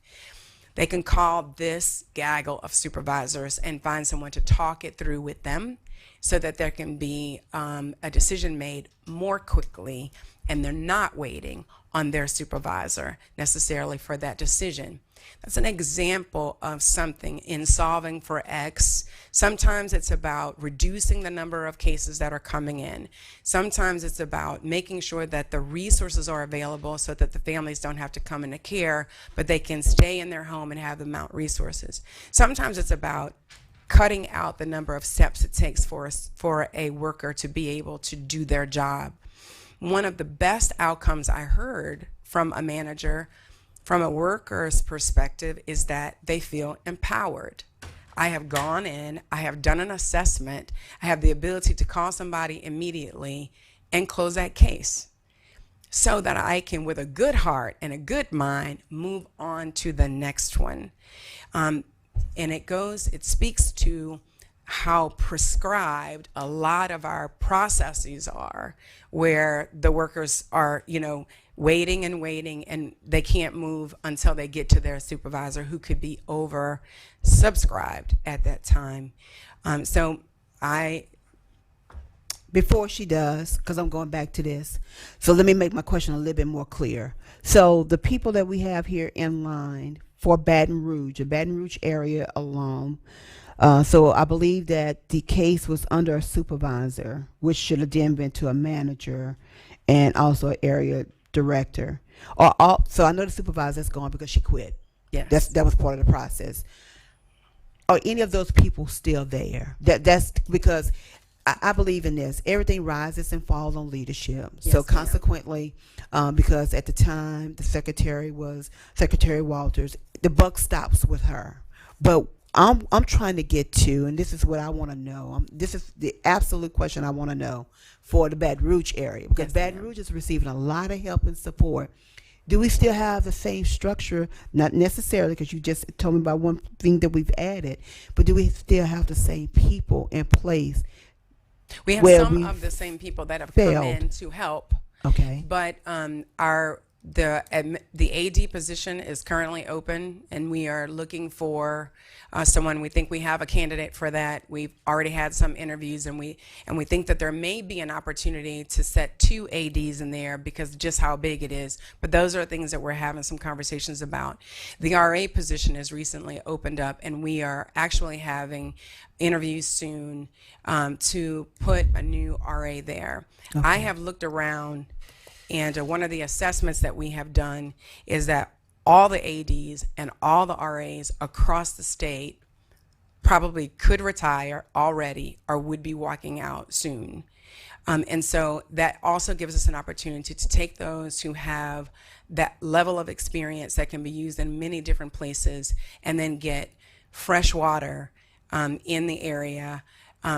They can call this gaggle of supervisors and find someone to talk it through with them so that there can be a decision made more quickly, and they're not waiting on their supervisor necessarily for that decision. That's an example of something in solving for X. Sometimes it's about reducing the number of cases that are coming in. Sometimes it's about making sure that the resources are available so that the families don't have to come into care, but they can stay in their home and have the amount resources. Sometimes it's about cutting out the number of steps it takes for a worker to be able to do their job. One of the best outcomes I heard from a manager, from a worker's perspective, is that they feel empowered. I have gone in, I have done an assessment, I have the ability to call somebody immediately and close that case so that I can, with a good heart and a good mind, move on to the next one. And it speaks to how prescribed a lot of our processes are, where the workers are, waiting and they can't move until they get to their supervisor, who could be oversubscribed at that time. Before she does, because I'm going back to this, so let me make my question a little bit more clear. So the people that we have here in line for Baton Rouge, the Baton Rouge area alone, so I believe that the case was under a supervisor, which should have then been to a manager and also an area director. So I know the supervisor is gone because she quit. Yes. That was part of the process. Are any of those people still there? That's because I believe in this. Everything rises and falls on leadership. Yes, So ma'am. consequently, because at the time the secretary was Secretary Walters, the buck stops with her. But I'm trying to get to, and this is what I want to know. This is the absolute question I want to know for the Baton Rouge area, because Yes, Baton ma'am. Rouge is receiving a lot of help and support Do we still have the same structure? Not necessarily, because you just told me about one thing that we've added, but do we still have the same people in place We have where some we of the same people that have come failed? in to help, Okay. but the AD position is currently open, and we are looking for someone. We think we have a candidate for that. We've already had some interviews, and we think that there may be an opportunity to set 2 ADs in there because of just how big it is. But those are things that we're having some conversations about. The RA position is recently opened up, and we are actually having interviews soon to put a new RA there. I have looked around, and one of the assessments that we have done is that all the ADs and all the RAs across the state probably could retire already or would be walking out soon. And so that also gives us an opportunity to take those who have that level of experience that can be used in many different places and then get fresh water in the area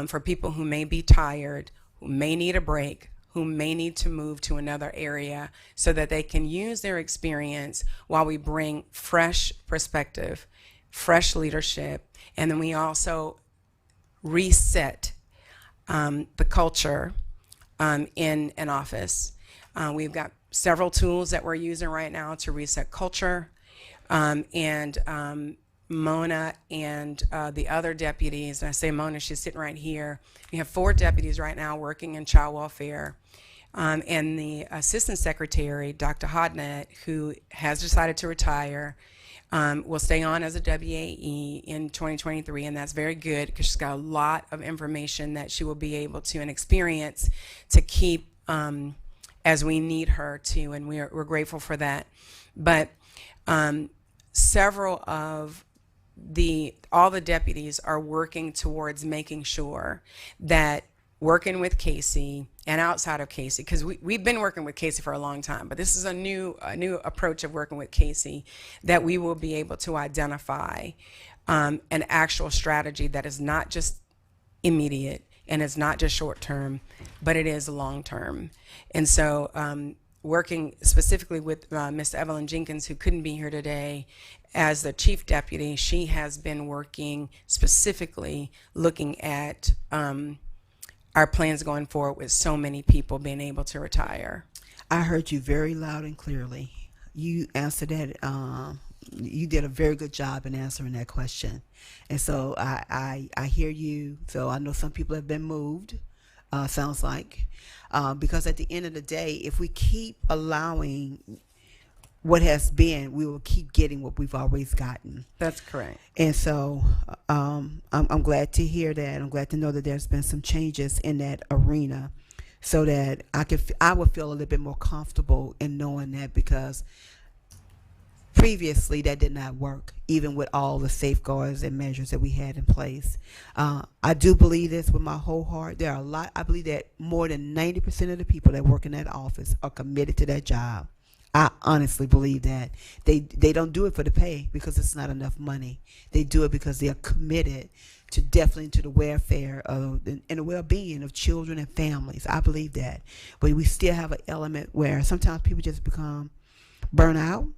for people who may be tired, who may need a break, who may need to move to another area so that they can use their experience while we bring fresh perspective, fresh leadership, and then we also reset the culture in an office. We've got several tools that we're using right now to reset culture, and Mona and the other deputies, and I say Mona, she's sitting right here. We have 4 deputies right now working in child welfare. And the assistant secretary, Dr. Hodnett, who has decided to retire, will stay on as a WAE in 2023, and that's very good because she's got a lot of information that she will be able to and experience to keep as we need her to, and we're grateful for that. But several of all the deputies are working towards making sure that working with Casey and outside of Casey, because we've been working with Casey for a long time, but this is a new approach of working with Casey, that we will be able to identify an actual strategy that is not just immediate and it's not just short term, but it is long term. And so working specifically with Ms. Evelyn Jenkins, who couldn't be here today, as the chief deputy, she has been working specifically looking at our plans going forward with so many people being able to retire. I heard you very loud and clearly. You answered that. You did a very good job in answering that question. And so I hear you. So I know some people have been moved, sounds like. Because at the end of the day, if we keep allowing what has been, we will keep getting what we've always gotten. That's correct. And so I'm glad to hear that. I'm glad to know that there's been some changes in that arena, so that I would feel a little bit more comfortable in knowing that, because previously that did not work, even with all the safeguards and measures that we had in place. I do believe this with my whole heart. There are a lot. I believe that more than 90% of the people that work in that office are committed to that job. I honestly believe that they don't do it for the pay because it's not enough money. They do it because they are committed to definitely to the welfare of and the well-being of children and families. I believe that, but we still have an element where sometimes people just become burnt out,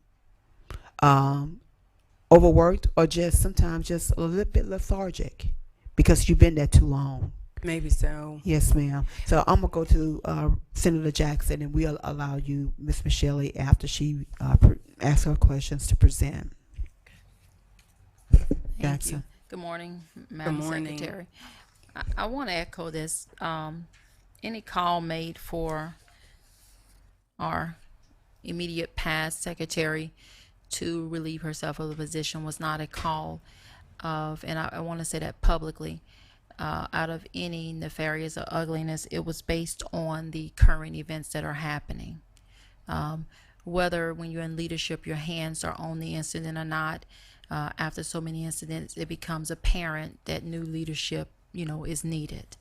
overworked, or just sometimes just a little bit lethargic because you've been there too long. Maybe so. Yes, ma'am. So I'm gonna go to Senator Jackson, and we'll allow you, Miss Michelle, after she asks her questions, to present. Thank Jackson. you. Good morning, Madam Secretary. I want to echo this. Any call made for our immediate past secretary to relieve herself of the position was not a call of, and I want to say that publicly, out of any nefarious or ugliness. It was based on the current events that are happening. Whether when you're in leadership, your hands are on the incident or not, after so many incidents, it becomes apparent that new leadership, is needed.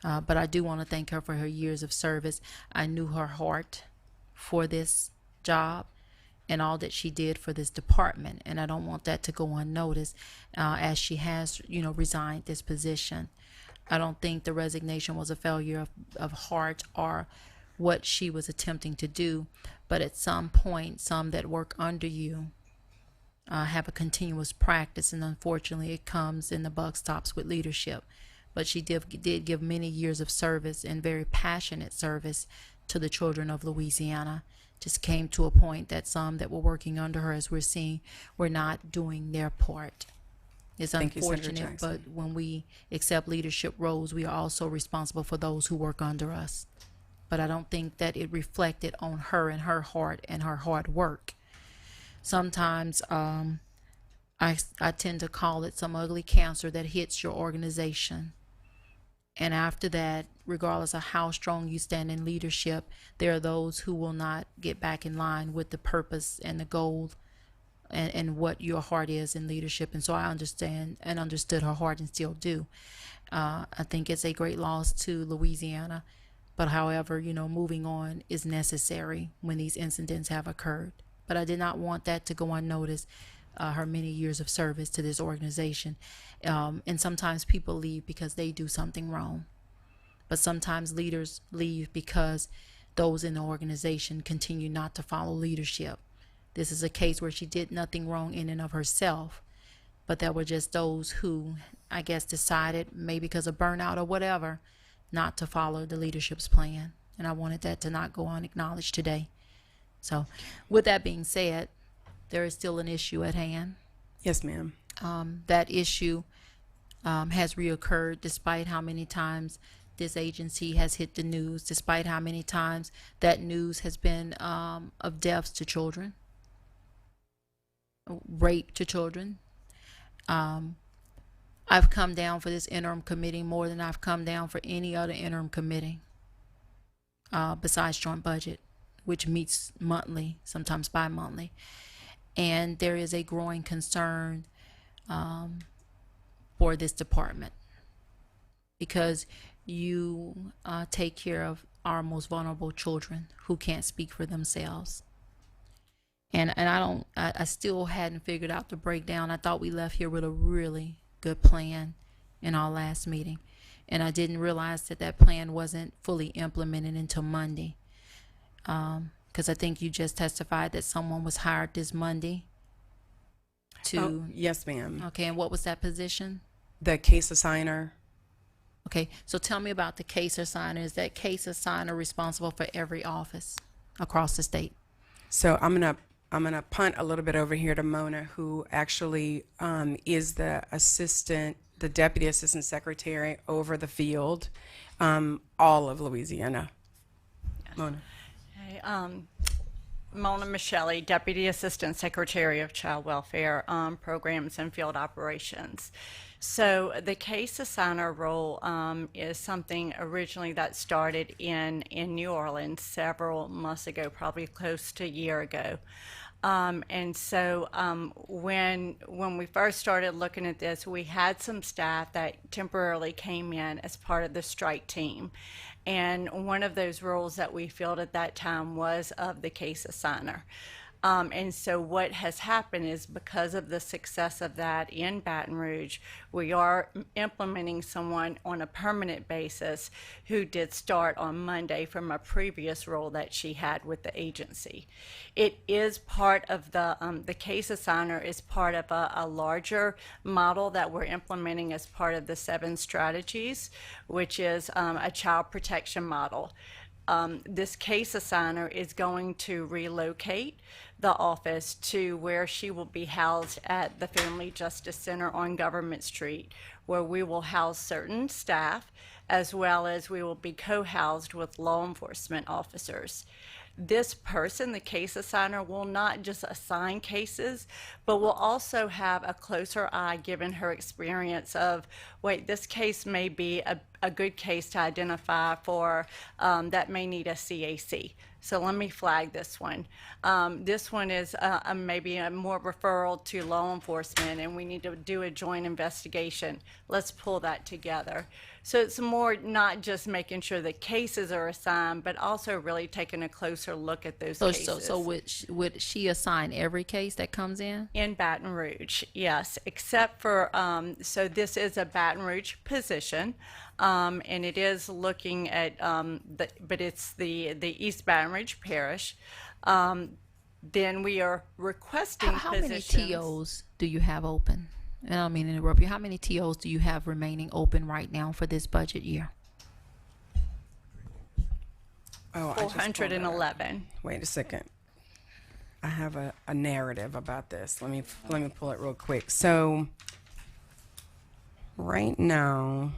But I do want to thank her for her years of service. I knew her heart for this job and all that she did for this department, and I don't want that to go unnoticed, as she has, resigned this position. I don't think the resignation was a failure of heart or what she was attempting to do, but at some point, some that work under you have a continuous practice, and unfortunately, it comes and the buck stops with leadership. But she did give many years of service and very passionate service to the children of Louisiana. Just came to a point that some that were working under her, as we're seeing, were not doing their part. It's Thank you, Senator unfortunate, Jackson. but when we accept leadership roles, we are also responsible for those who work under us. But I don't think that it reflected on her and her heart and her hard work. Sometimes I tend to call it some ugly cancer that hits your organization. And after that, regardless of how strong you stand in leadership, there are those who will not get back in line with the purpose and the goal and what your heart is in leadership. And so I understand and understood her heart and still do. I think it's a great loss to Louisiana. But however, moving on is necessary when these incidents have occurred. But I did not want that to go unnoticed, her many years of service to this organization. And sometimes people leave because they do something wrong. But sometimes leaders leave because those in the organization continue not to follow leadership. This is a case where she did nothing wrong in and of herself, but there were just those who, I guess, decided, maybe because of burnout or whatever, not to follow the leadership's plan. And I wanted that to not go unacknowledged today. So with that being said, there is still an issue at hand. Yes, ma'am. That issue has reoccurred despite how many times this agency has hit the news, despite how many times that news has been of deaths to children, rape to children. I've come down for this interim committee more than I've come down for any other interim committee besides joint budget, which meets monthly, sometimes bi-monthly. And there is a growing concern for this department because you take care of our most vulnerable children who can't speak for themselves. And I still hadn't figured out the breakdown. I thought we left here with a really good plan in our last meeting. And I didn't realize that plan wasn't fully implemented until Monday. Because I think you just testified that someone was hired this Monday to... Yes, ma'am. Okay, and what was that position? The case assigner. Okay, so tell me about the case assigner. Is that case assigner responsible for every office across the state? So I'm gonna punt a little bit over here to Mona, who actually is the deputy assistant secretary over the field, all of Louisiana. Yes. Mona. Hey, Mona Michele, Deputy Assistant Secretary of Child Welfare Programs and Field Operations. So the case assigner role is something originally that started in New Orleans several months ago, probably close to a year ago. And so when we first started looking at this, we had some staff that temporarily came in as part of the strike team. And one of those roles that we filled at that time was of the case assigner. And so what has happened is because of the success of that in Baton Rouge, we are implementing someone on a permanent basis who did start on Monday from a previous role that she had with the agency. It is part of the case assigner is part of a larger model that we're implementing as part of the 7 strategies, which is a child protection model. This case assigner is going to relocate the office to where she will be housed at the Family Justice Center on Government Street, where we will house certain staff, as well as we will be co-housed with law enforcement officers. This person, the case assigner, will not just assign cases, but will also have a closer eye given her experience of, wait, this case may be a good case to identify for that may need a CAC. So let me flag this one. This one is maybe a more referral to law enforcement and we need to do a joint investigation. Let's pull that together. So it's more not just making sure the cases are assigned, but also really taking a closer look at those cases. So would she assign every case that comes in? In Baton Rouge, yes, except for, so this is a Baton Rouge position, and it is looking at, but it's the East Baton Rouge Parish. Then we are requesting How many positions. TOs do you have open? And I don't mean to interrupt you. How many TOs do you have remaining open right now for this budget year? Oh, I just pulled it up. 411. Wait a second. I have a narrative about this. Let me pull it real quick. So right now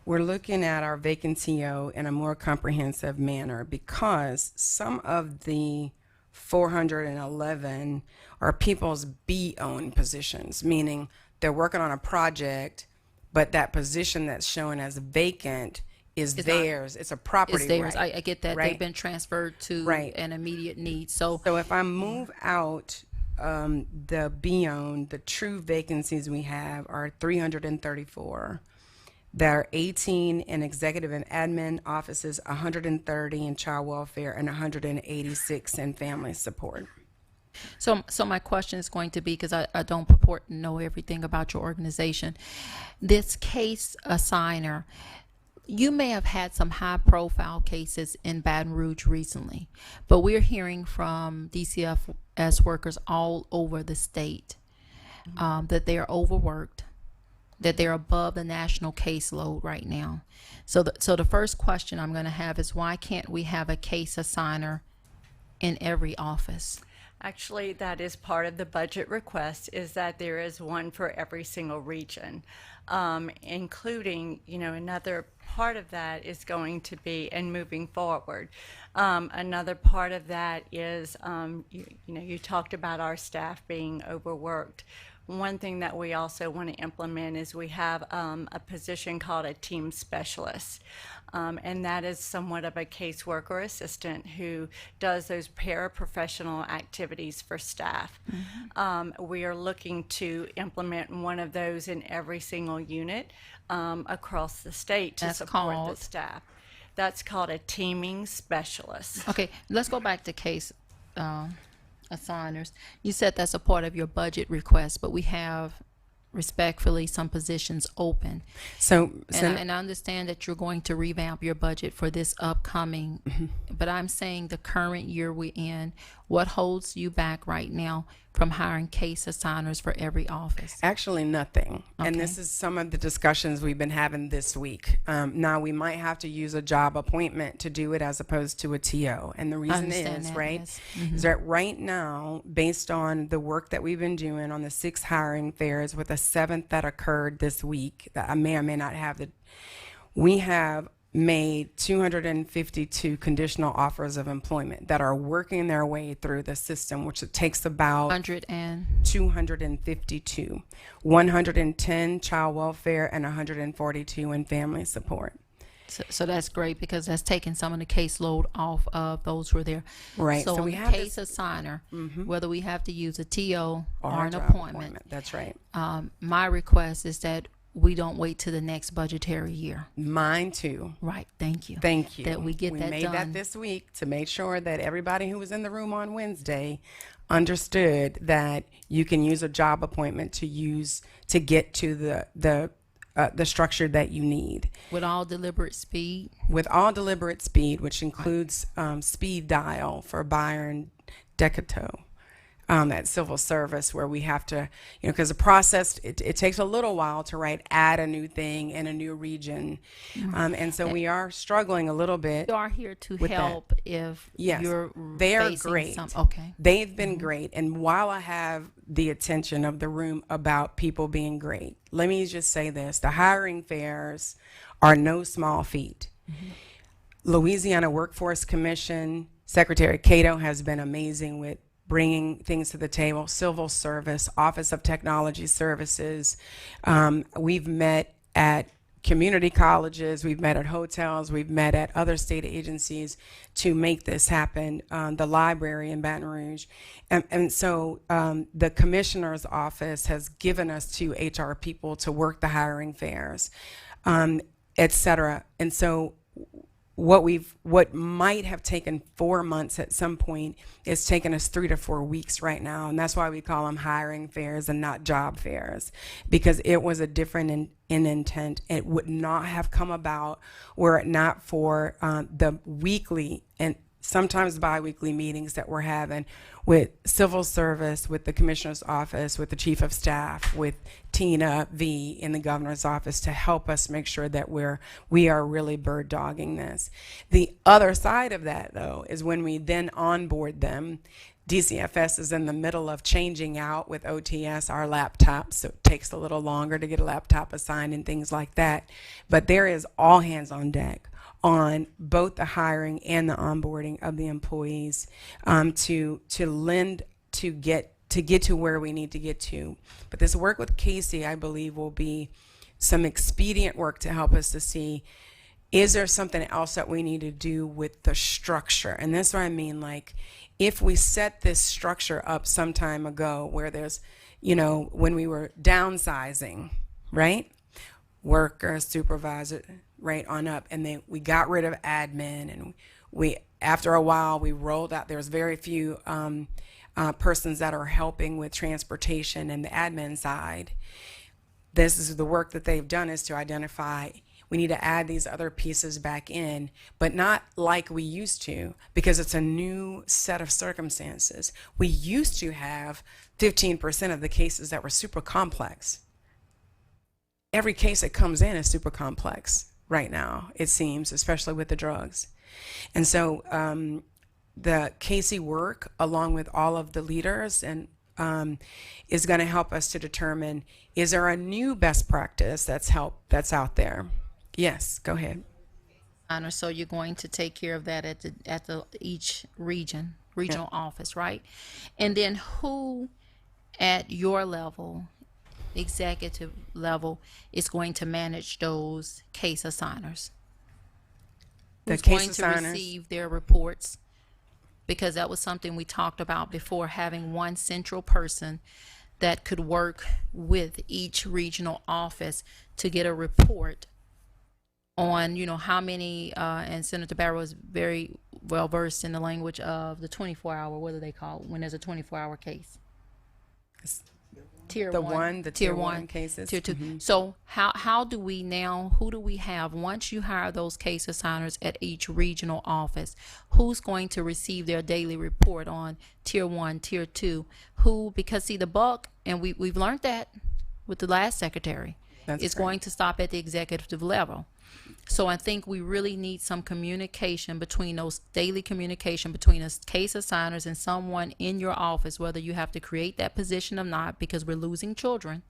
we're looking at our vacancy in a more comprehensive manner because some of the 411 are people's B-owned positions, meaning they're working on a project, but that position that's shown as vacant is It's not- theirs. It's a property It's theirs. right. I get that. right? They've been transferred to Right. an immediate need. So So if I move out the B-owned, the true vacancies we have are 334. There are 18 in executive and admin offices, 130 in child welfare, and 186 in family support. So my question is going to be, because I don't purport to know everything about your organization, this case assigner, you may have had some high profile cases in Baton Rouge recently, but we're hearing from DCFS workers all over the state that they are overworked, that they're above the national caseload right now. So the first question I'm going to have is, why can't we have a case assigner in every office? Actually, that is part of the budget request, is that there is one for every single region, including, another part of that is going to be, and moving forward, another part of that is, you talked about our staff being overworked. One thing that we also want to implement is we have a position called a team specialist. And that is somewhat of a caseworker assistant who does those paraprofessional activities for staff. We are looking to implement one of those in every single unit across the state to That's support called? the staff. That's called a teaming specialist. Okay, let's go back to case assigners. You said that's a part of your budget request, but we have respectfully some positions open. So, And I understand that you're going to revamp your budget for this upcoming, but I'm saying the current year we're in, what holds you back right now from hiring case assigners for every office? actually nothing. And Okay. this is some of the discussions we've been having this week. Now, we might have to use a job appointment to do it as opposed to a TO. And the reason understand is, that, right, yes. is that right now, based on the work that we've been doing on the 6 hiring fairs with the 7th that occurred this week, that I may or may not have we have made 252 conditional offers of employment that are working their way through the system, which it takes about 100 and 252, 110 child welfare and 142 in family support. so that's great, because that's taking some of the caseload off of those who are there. Right, So so on we the have case assigner, whether we have to use a TO or a an job appointment, That's right. my request is that we don't wait till the next budgetary year. Mine too. Right, thank you. Thank you. That we get that made done. that this week to make sure that everybody who was in the room on Wednesday understood that you can use a job appointment to get to the structure that you need. With all deliberate speed. With all deliberate speed, which includes speed dial for Byron Decato at civil service, where we have to, because the process, it takes a little while to add a new thing in a new region. And so we are struggling a little bit. You are here to with that. help if Yes, you're they are facing great. Okay. They've been great. And while I have the attention of the room about people being great, let me just say this. The hiring fairs are no small feat. Louisiana Workforce Commission, Secretary Cato has been amazing with bringing things to the table. Civil Service, Office of Technology Services. We've met at community colleges, we've met at hotels, we've met at other state agencies to make this happen. The library in Baton Rouge. And so the commissioner's office has given us 2 HR people to work the hiring fairs, et cetera. And so what might have taken 4 months at some point is taking us 3 to 4 weeks right now, and that's why we call them hiring fairs and not job fairs, because it was a different in intent. It would not have come about were it not for the weekly and sometimes bi-weekly meetings that we're having with civil service, with the commissioner's office, with the chief of staff, with Tina V in the governor's office to help us make sure that we are really bird dogging this. The other side of that, though, is when we then onboard them. DCFS is in the middle of changing out with OTS our laptops, so it takes a little longer to get a laptop assigned and things like that. But there is all hands on deck on both the hiring and the onboarding of the employees to get to where we need to get to. But this work with Casey, I believe, will be some expedient work to help us to see, is there something else that we need to do with the structure? And that's what I mean, like, if we set this structure up some time ago where there's, when we were downsizing, right? Worker, supervisor, right on up, and then we got rid of admin, and we, after a while, we rolled out, there's very few persons that are helping with transportation and the admin side. This is the work that they've done, is to identify we need to add these other pieces back in, but not like we used to, because it's a new set of circumstances. We used to have 15% of the cases that were super complex. Every case that comes in is super complex right now, it seems, especially with the drugs. And so the Casey work, along with all of the leaders, and is going to help us to determine, is there a new best practice that's out there? Yes, go ahead. Honor, so you're going to take care of that at the each regional office, right? And then who at your level, executive level, is going to manage those case assigners? The Who's case going to assigners, receive their reports? Because that was something we talked about before, having one central person that could work with each regional office to get a report on, how many, and Senator Barrow is very well versed in the language of the 24-hour, what do they call it, when there's a 24-hour case? Tier one cases. Tier two. So how do we now, who do we have, once you hire those case assigners at each regional office, who's going to receive their daily report on tier one, tier two? Because see, the buck, and we've learned that with the last secretary, is going to stop at the executive level. So I think we really need some communication between those, daily communication between us case assigners and someone in your office, whether you have to create that position or not, because we're losing children.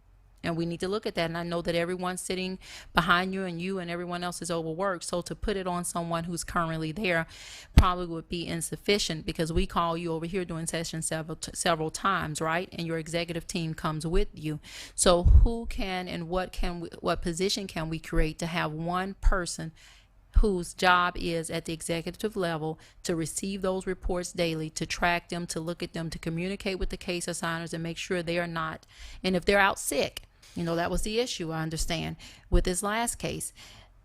And we need to look at that. And I know that everyone sitting behind you and everyone else is overworked. So to put it on someone who's currently there probably would be insufficient, because we call you over here during session several times, right? And your executive team comes with you. So who can and what position can we create to have one person whose job is at the executive level to receive those reports daily, to track them, to look at them, to communicate with the case assigners and make sure they are not, and if they're out sick, that was the issue, I understand, with this last case,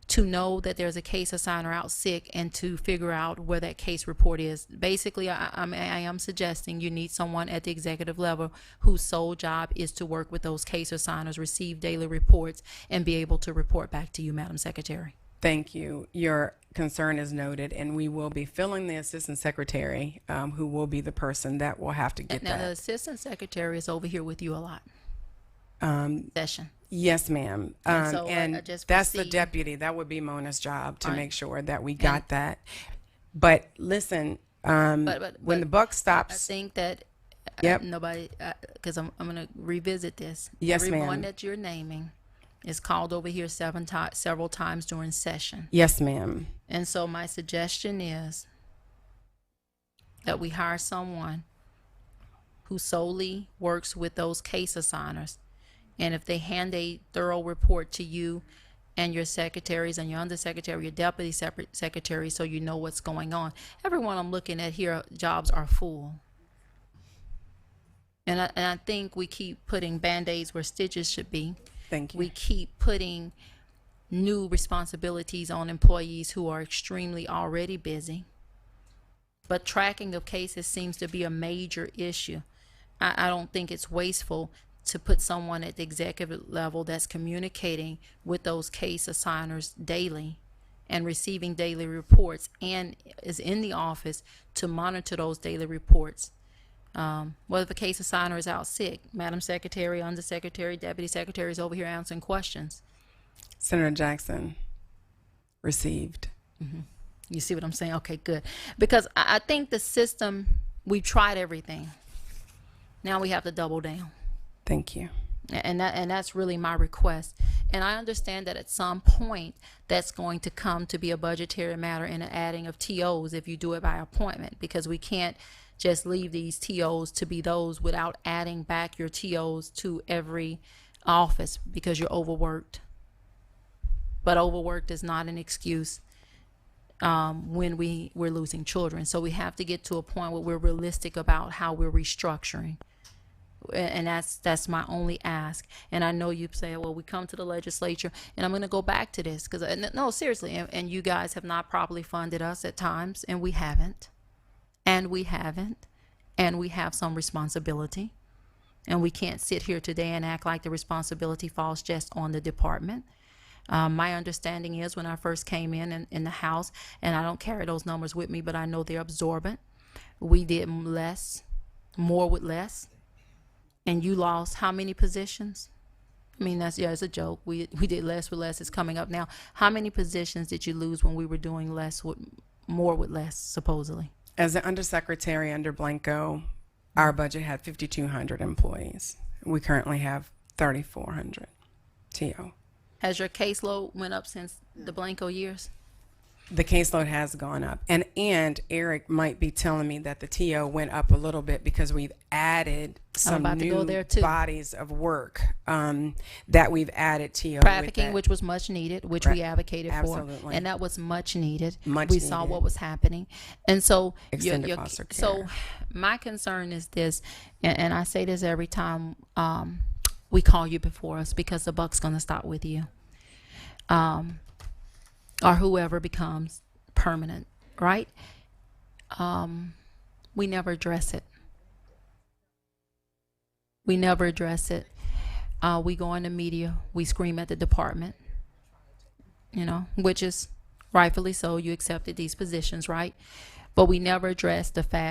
to know that there's a case assigner out sick and to figure out where that case report is. Basically, I am suggesting you need someone at the executive level whose sole job is to work with those case assigners, receive daily reports, and be able to report back to you, Madam Secretary. Thank you. Your concern is noted, and we will be filling the assistant secretary, who will be the person that will have to get Now, that. the assistant secretary is over here with you a lot. Session. Yes, ma'am. And so, and just that's the proceed. deputy. That would be Mona's job to Right. make sure that we got that. But listen, But when the buck I stops, think that Yep. nobody, because I'm going to revisit this. Yes, Everyone ma'am. that you're naming is called over here several times during session. yes, ma'am. And so my suggestion is that we hire someone who solely works with those case assigners. And if they hand a thorough report to you and your secretaries and your undersecretary, your deputy secretary, so you know what's going on. Everyone I'm looking at here, jobs are full. And I think we keep putting Band-Aids where stitches should be. Thank you. We keep putting new responsibilities on employees who are extremely already busy. But tracking of cases seems to be a major issue. I don't think it's wasteful to put someone at the executive level that's communicating with those case assigners daily and receiving daily reports and is in the office to monitor those daily reports. What if a case assigner is out sick? Madam Secretary, Undersecretary, Deputy Secretary is over here answering questions. Senator Jackson, received. You see what I'm saying? Okay, good. Because I think the system, we've tried everything. Now we have to double down. Thank you. And that's really my request. And I understand that at some point that's going to come to be a budgetary matter in an adding of TOs if you do it by appointment, because we can't just leave these TOs to be those without adding back your TOs to every office because you're overworked. But overworked is not an excuse when we're losing children. So we have to get to a point where we're realistic about how we're restructuring. And that's my only ask. And I know you say, well, we come to the legislature, and I'm going to go back to this because no, seriously, and you guys have not properly funded us at times, and we haven't, and we have some responsibility, and we can't sit here today and act like the responsibility falls just on the department. My understanding is when I first came in the House, and I don't carry those numbers with me, but I know they're absorbent. We did more with less. And you lost how many positions? I mean, it's a joke. We did less with less. It's coming up now. How many positions did you lose when we were doing more with less, supposedly? As an undersecretary under Blanco, our budget had 5,200 employees. We currently have 3,400 TO. Has your caseload went up since the Blanco years? The caseload has gone up. And Eric might be telling me that the TO went up a little bit because we've added some about to go new there, too. bodies of work that we've added TO. Trafficking, which was much needed, which we advocated Absolutely. for, and that was much needed. Much we saw needed. what was happening, and so Extended foster care. So my concern is this, and I say this every time we call you before us, because the buck's going to stop with you, or whoever becomes permanent, right? We never address it. We never address it. We go in the media, we scream at the department, which is rightfully so. You accepted these positions, right? But we never address the fact